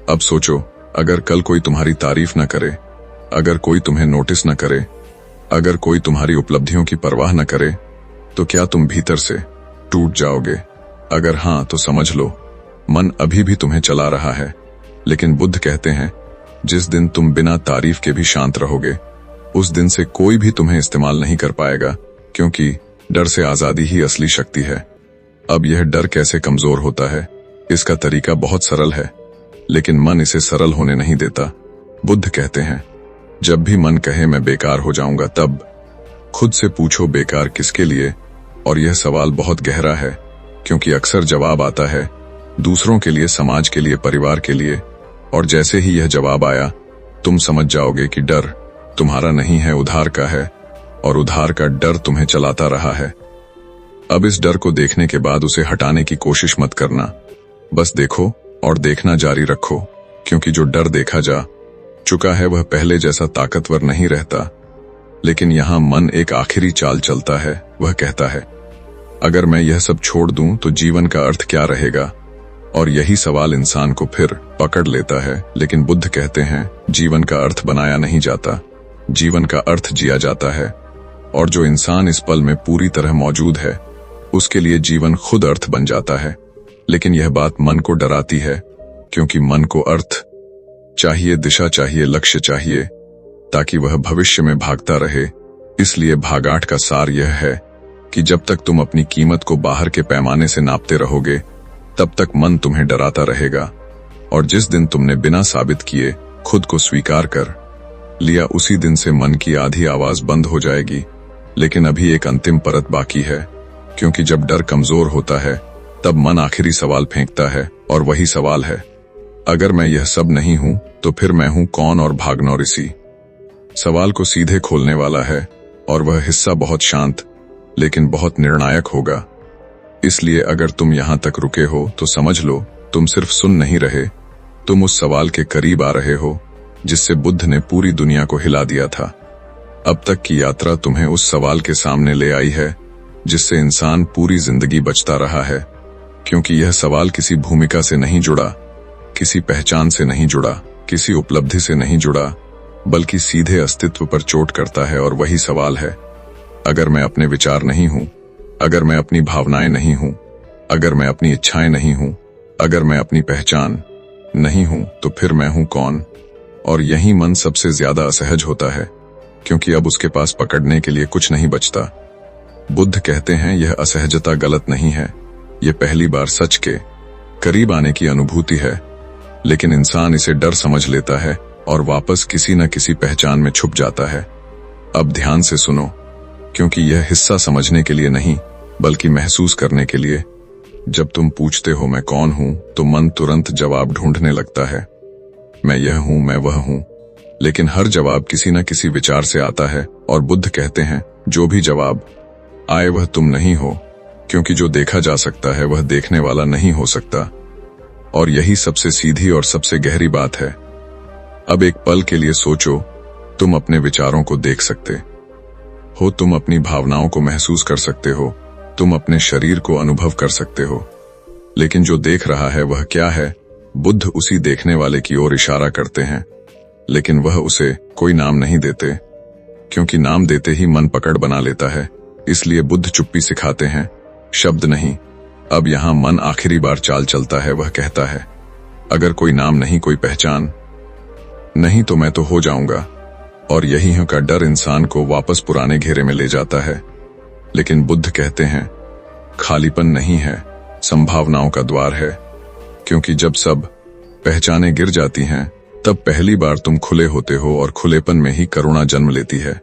अब सोचो, अगर कल कोई तुम्हारी तारीफ न करे, अगर कोई तुम्हें नोटिस न करे, अगर कोई तुम्हारी उपलब्धियों की परवाह न करे, तो क्या तुम भीतर से टूट जाओगे? अगर हां, तो समझ लो मन अभी भी तुम्हें चला रहा है। लेकिन बुद्ध कहते हैं, जिस दिन तुम बिना तारीफ के भी शांत रहोगे, उस दिन से कोई भी तुम्हें इस्तेमाल नहीं कर पाएगा, क्योंकि डर से आजादी ही असली शक्ति है। अब यह डर कैसे कमजोर होता है? इसका तरीका बहुत सरल है, लेकिन मन इसे सरल होने नहीं देता। बुद्ध कहते हैं, जब भी मन कहे मैं बेकार हो जाऊंगा, तब खुद से पूछो, बेकार किसके लिए? और यह सवाल बहुत गहरा है, क्योंकि अक्सर जवाब आता है दूसरों के लिए, समाज के लिए, परिवार के लिए। और जैसे ही यह जवाब आया, तुम समझ जाओगे कि डर तुम्हारा नहीं है, उधार का है, और उधार का डर तुम्हें चलाता रहा है। अब इस डर को देखने के बाद उसे हटाने की कोशिश मत करना, बस देखो और देखना जारी रखो, क्योंकि जो डर देखा जा चुका है वह पहले जैसा ताकतवर नहीं रहता। लेकिन यहां मन एक आखिरी चाल चलता है। वह कहता है, अगर मैं यह सब छोड़ दूं तो जीवन का अर्थ क्या रहेगा? और यही सवाल इंसान को फिर पकड़ लेता है। लेकिन बुद्ध कहते हैं, जीवन का अर्थ बनाया नहीं जाता, जीवन का अर्थ जिया जाता है। और जो इंसान इस पल में पूरी तरह मौजूद है, उसके लिए जीवन खुद अर्थ बन जाता है। लेकिन यह बात मन को डराती है, क्योंकि मन को अर्थ चाहिए, दिशा चाहिए, लक्ष्य चाहिए, ताकि वह भविष्य में भागता रहे। इसलिए भागाठ का सार यह है कि जब तक तुम अपनी कीमत को बाहर के पैमाने से नापते रहोगे, तब तक मन तुम्हें डराता रहेगा। और जिस दिन तुमने बिना साबित किए खुद को स्वीकार कर लिया, उसी दिन से मन की आधी आवाज बंद हो जाएगी। लेकिन अभी एक अंतिम परत बाकी है, क्योंकि जब डर कमजोर होता है, तब मन आखिरी सवाल फेंकता है, और वही सवाल है, अगर मैं यह सब नहीं हूं तो फिर मैं हूं कौन? और भागनौर इसी सवाल को सीधे खोलने वाला है, और वह हिस्सा बहुत शांत लेकिन बहुत निर्णायक होगा। इसलिए अगर तुम यहां तक रुके हो तो समझ लो, तुम सिर्फ सुन नहीं रहे, तुम उस सवाल के करीब आ रहे हो जिससे बुद्ध ने पूरी दुनिया को हिला दिया था। अब तक की यात्रा तुम्हें उस सवाल के सामने ले आई है जिससे इंसान पूरी जिंदगी बचता रहा है, क्योंकि यह सवाल किसी भूमिका से नहीं जुड़ा, किसी पहचान से नहीं जुड़ा, किसी उपलब्धि से नहीं जुड़ा, बल्कि सीधे अस्तित्व पर चोट करता है। और वही सवाल है, अगर मैं अपने विचार नहीं हूं, अगर मैं अपनी भावनाएं नहीं हूं, अगर मैं अपनी इच्छाएं नहीं हूं, अगर मैं अपनी पहचान नहीं हूं, तो फिर मैं हूं कौन? और यही मन सबसे ज्यादा असहज होता है, क्योंकि अब उसके पास पकड़ने के लिए कुछ नहीं बचता। बुद्ध कहते हैं, यह असहजता गलत नहीं है, यह पहली बार सच के करीब आने की अनुभूति है। लेकिन इंसान इसे डर समझ लेता है और वापस किसी न किसी पहचान में छुप जाता है। अब ध्यान से सुनो, क्योंकि यह हिस्सा समझने के लिए नहीं, बल्कि महसूस करने के लिए। जब तुम पूछते हो मैं कौन हूं, तो मन तुरंत जवाब ढूंढने लगता है। मैं यह हूं, मैं वह हूं। लेकिन हर जवाब किसी न किसी विचार से आता है, और बुद्ध कहते हैं जो भी जवाब आए वह तुम नहीं हो, क्योंकि जो देखा जा सकता है वह देखने वाला नहीं हो सकता। और यही सबसे सीधी और सबसे गहरी बात है। अब एक पल के लिए सोचो, तुम अपने विचारों को देख सकते हो, तुम अपनी भावनाओं को महसूस कर सकते हो, तुम अपने शरीर को अनुभव कर सकते हो। लेकिन जो देख रहा है वह क्या है? बुद्ध उसी देखने वाले की ओर इशारा करते हैं, लेकिन वह उसे कोई नाम नहीं देते, क्योंकि नाम देते ही मन पकड़ बना लेता है। इसलिए बुद्ध चुप्पी सिखाते हैं, शब्द नहीं। अब यहां मन आखिरी बार चाल चलता है। वह कहता है, अगर कोई नाम नहीं, कोई पहचान नहीं, तो मैं तो हो जाऊंगा। और यही का डर इंसान को वापस पुराने घेरे में ले जाता है। लेकिन बुद्ध कहते हैं, खालीपन नहीं है, संभावनाओं का द्वार है। क्योंकि जब सब पहचाने गिर जाती हैं, तब पहली बार तुम खुले होते हो, और खुलेपन में ही करुणा जन्म लेती है,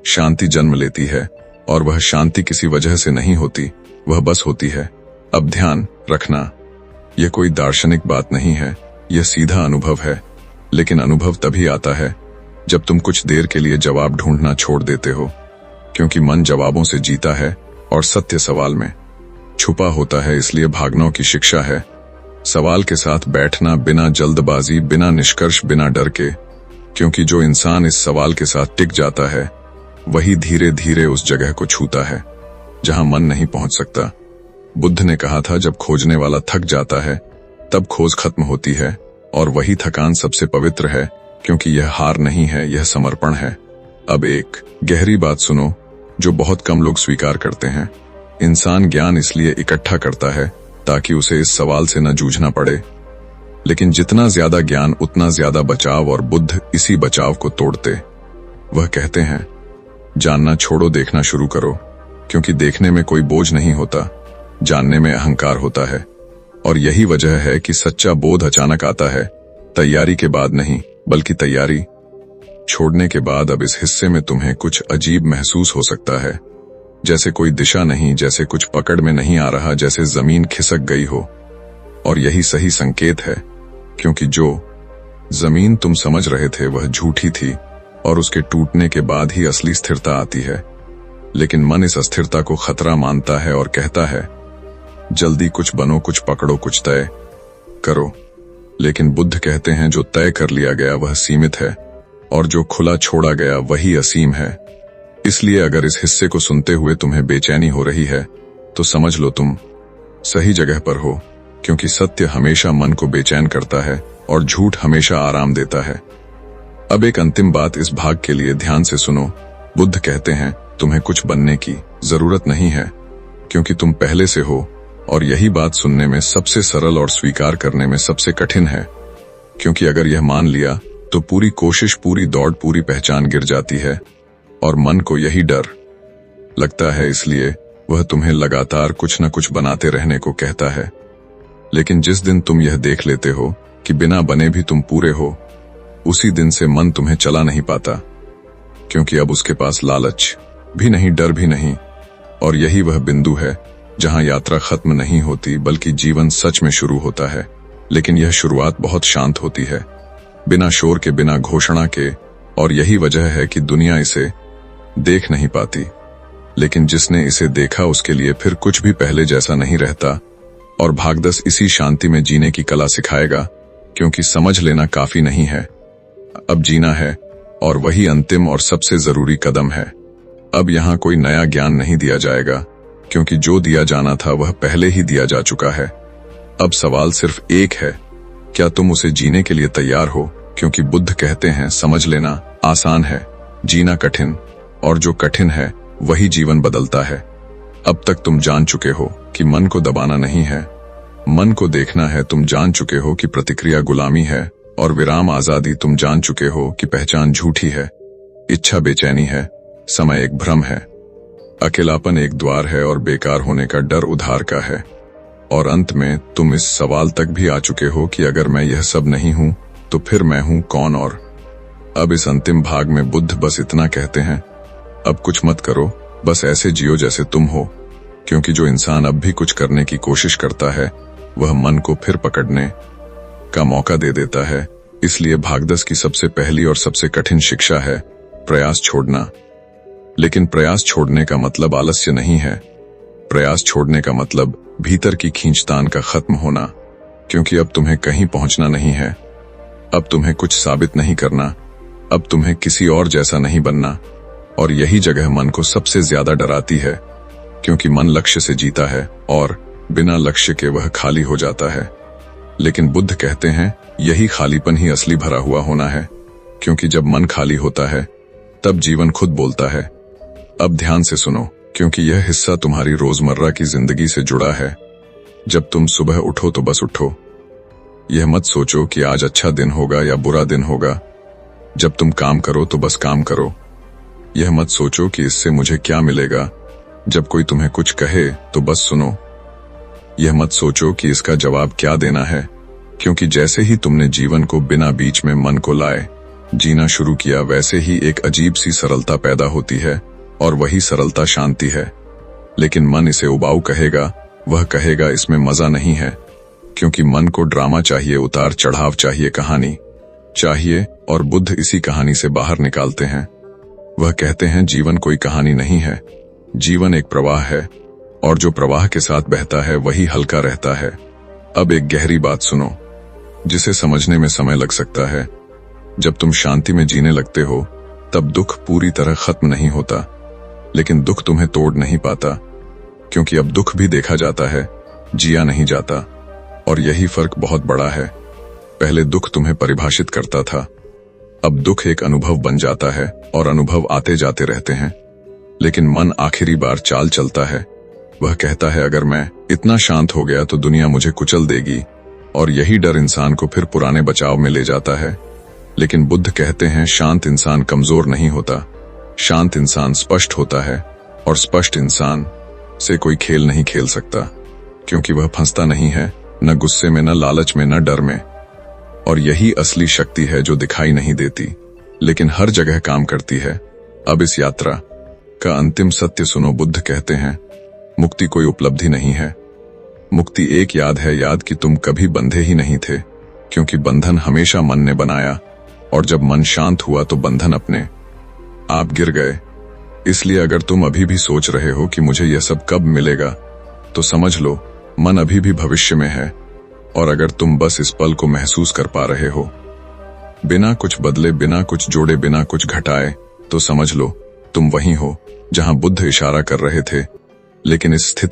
शांति जन्म लेती है। और वह शांति किसी वजह से नहीं होती, वह बस होती है। अब ध्यान रखना, यह कोई दार्शनिक बात नहीं है, यह सीधा अनुभव है। लेकिन अनुभव तभी आता है जब तुम कुछ देर के लिए जवाब ढूंढना छोड़ देते हो, क्योंकि मन जवाबों से जीता है और सत्य सवाल में छुपा होता है। इसलिए भागनों की शिक्षा है सवाल के साथ बैठना, बिना जल्दबाजी, बिना निष्कर्ष, बिना डर के। क्योंकि जो इंसान इस सवाल के साथ टिक जाता है, वही धीरे धीरे उस जगह को छूता है जहां मन नहीं पहुंच सकता। बुद्ध ने कहा था, जब खोजने वाला थक जाता है, तब खोज खत्म होती है। और वही थकान सबसे पवित्र है, क्योंकि यह हार नहीं है, यह समर्पण है। अब एक गहरी बात सुनो, जो बहुत कम लोग स्वीकार करते हैं। इंसान ज्ञान इसलिए इकट्ठा करता है ताकि उसे इस सवाल से न जूझना पड़े। लेकिन जितना ज्यादा ज्ञान, उतना ज्यादा बचाव, और बुद्ध इसी बचाव को तोड़ते। वह कहते हैं, जानना छोड़ो, देखना शुरू करो। क्योंकि देखने में कोई बोझ नहीं होता, जानने में अहंकार होता है। और यही वजह है कि सच्चा बोध अचानक आता है, तैयारी के बाद नहीं, बल्कि तैयारी छोड़ने के बाद। अब इस हिस्से में तुम्हें कुछ अजीब महसूस हो सकता है, जैसे कोई दिशा नहीं, जैसे कुछ पकड़ में नहीं आ रहा, जैसे जमीन खिसक गई हो। और यही सही संकेत है, क्योंकि जो जमीन तुम समझ रहे थे वह झूठी थी, और उसके टूटने के बाद ही असली स्थिरता आती है। लेकिन मन इस अस्थिरता को खतरा मानता है और कहता है, जल्दी कुछ बनो, कुछ पकड़ो, कुछ तय करो। लेकिन बुद्ध कहते हैं, जो तय कर लिया गया वह सीमित है, और जो खुला छोड़ा गया वही असीम है। इसलिए अगर इस हिस्से को सुनते हुए तुम्हें बेचैनी हो रही है, तो समझ लो तुम सही जगह पर हो। क्योंकि सत्य हमेशा मन को बेचैन करता है, और झूठ हमेशा आराम देता है। अब एक अंतिम बात इस भाग के लिए ध्यान से सुनो। बुद्ध कहते हैं, तुम्हें कुछ बनने की जरूरत नहीं है, क्योंकि तुम पहले से हो। और यही बात सुनने में सबसे सरल और स्वीकार करने में सबसे कठिन है। क्योंकि अगर यह मान लिया, तो पूरी कोशिश, पूरी दौड़, पूरी पहचान गिर जाती है। और मन को यही डर लगता है, इसलिए वह तुम्हें लगातार कुछ न कुछ बनाते रहने को कहता है। लेकिन जिस दिन तुम यह देख लेते हो कि बिना बने भी तुम पूरे हो, उसी दिन से मन तुम्हें चला नहीं पाता। क्योंकि अब उसके पास लालच भी नहीं, डर भी नहीं। और यही वह बिंदु है जहां यात्रा खत्म नहीं होती, बल्कि जीवन सच में शुरू होता है। लेकिन यह शुरुआत बहुत शांत होती है, बिना शोर के, बिना घोषणा के। और यही वजह है कि दुनिया इसे देख नहीं पाती। लेकिन जिसने इसे देखा, उसके लिए फिर कुछ भी पहले जैसा नहीं रहता। और भागदस इसी शांति में जीने की कला सिखाएगा, क्योंकि समझ लेना काफी नहीं है, अब जीना है। और वही अंतिम और सबसे जरूरी कदम है। अब यहां कोई नया ज्ञान नहीं दिया जाएगा, क्योंकि जो दिया जाना था वह पहले ही दिया जा चुका है। अब सवाल सिर्फ एक है, क्या तुम उसे जीने के लिए तैयार हो? क्योंकि बुद्ध कहते हैं, समझ लेना आसान है, जीना कठिन, और जो कठिन है वही जीवन बदलता है। अब तक तुम जान चुके हो कि मन को दबाना नहीं है, मन को देखना है। तुम जान चुके हो कि प्रतिक्रिया गुलामी है, और विराम आजादी। तुम जान चुके हो कि पहचान झूठी है, इच्छा बेचैनी है, समय एक भ्रम है, अकेलापन एक द्वार है, और बेकार होने का डर उधार का है। और अंत में तुम इस सवाल तक भी आ चुके हो कि अगर मैं यह सब नहीं हूं, तो फिर मैं हूं कौन? और अब इस अंतिम भाग में बुद्ध बस इतना कहते हैं, अब कुछ मत करो, बस ऐसे जियो जैसे तुम हो। क्योंकि जो इंसान अब भी कुछ करने की कोशिश करता है वह मन को फिर पकड़ने का मौका दे देता है। इसलिए भागदस की सबसे पहली और सबसे कठिन शिक्षा है प्रयास छोड़ना। लेकिन प्रयास छोड़ने का मतलब आलस्य नहीं है। प्रयास छोड़ने का मतलब भीतर की खींचतान का खत्म होना, क्योंकि अब तुम्हें कहीं पहुंचना नहीं है। अब तुम्हें कुछ साबित नहीं करना, अब तुम्हें किसी और जैसा नहीं बनना। और यही जगह मन को सबसे ज्यादा डराती है, क्योंकि मन लक्ष्य से जीता है और बिना लक्ष्य के वह खाली हो जाता है। लेकिन बुद्ध कहते हैं यही खालीपन ही असली भरा हुआ होना है, क्योंकि जब मन खाली होता है तब जीवन खुद बोलता है। अब ध्यान से सुनो, क्योंकि यह हिस्सा तुम्हारी रोजमर्रा की जिंदगी से जुड़ा है। जब तुम सुबह उठो तो बस उठो। यह मत सोचो कि आज अच्छा दिन होगा या बुरा दिन होगा। जब तुम काम करो तो बस काम करो। यह मत सोचो कि इससे मुझे क्या मिलेगा। जब कोई तुम्हें कुछ कहे तो बस सुनो। यह मत सोचो कि इसका जवाब क्या देना है, क्योंकि जैसे ही तुमने जीवन को बिना बीच में मन को लाए जीना शुरू किया, वैसे ही एक अजीब सी सरलता पैदा होती है, और वही सरलता शांति है। लेकिन मन इसे उबाऊ कहेगा, वह कहेगा इसमें मजा नहीं है, क्योंकि मन को ड्रामा चाहिए, उतार चढ़ाव चाहिए, कहानी चाहिए, और बुद्ध इसी कहानी से बाहर निकालते हैं। वह कहते हैं जीवन कोई कहानी नहीं है, जीवन एक प्रवाह है, और जो प्रवाह के साथ बहता है वही हल्का रहता है। अब एक गहरी बात सुनो, जिसे समझने में समय लग सकता है। जब तुम शांति में जीने लगते हो तब दुख पूरी तरह खत्म नहीं होता, लेकिन दुख तुम्हें तोड़ नहीं पाता, क्योंकि अब दुख भी देखा जाता है, जिया नहीं जाता। और यही फर्क बहुत बड़ा है। पहले दुख तुम्हें परिभाषित करता था, अब दुख एक अनुभव बन जाता है, और अनुभव आते जाते रहते हैं। लेकिन मन आखिरी बार चाल चलता है। वह कहता है अगर मैं इतना शांत हो गया तो दुनिया मुझे कुचल देगी, और यही डर इंसान को फिर पुराने बचाव में ले जाता है। लेकिन बुद्ध कहते हैं शांत इंसान कमजोर नहीं होता, शांत इंसान स्पष्ट होता है, और स्पष्ट इंसान से कोई खेल नहीं खेल सकता, क्योंकि वह फंसता नहीं है, न गुस्से में, न लालच में, न डर में। और यही असली शक्ति है जो दिखाई नहीं देती, लेकिन हर जगह काम करती है। अब इस यात्रा का अंतिम सत्य सुनो। बुद्ध कहते हैं मुक्ति कोई उपलब्धि नहीं है, मुक्ति एक याद है, याद कि तुम कभी बंधे ही नहीं थे, क्योंकि बंधन हमेशा मन ने बनाया, और जब मन शांत हुआ तो बंधन अपने आप गिर गए। इसलिए अगर तुम अभी भी सोच रहे हो कि मुझे यह सब कब मिलेगा, तो समझ लो मन अभी भी भविष्य में है। और अगर तुम बस इस पल को महसूस कर पा रहे हो, बिना कुछ बदले, बिना कुछ जोड़े, बिना कुछ घटाए, तो समझ लो तुम वहीं हो जहां बुद्ध इशारा कर रहे थे। लेकिन इस स्थिति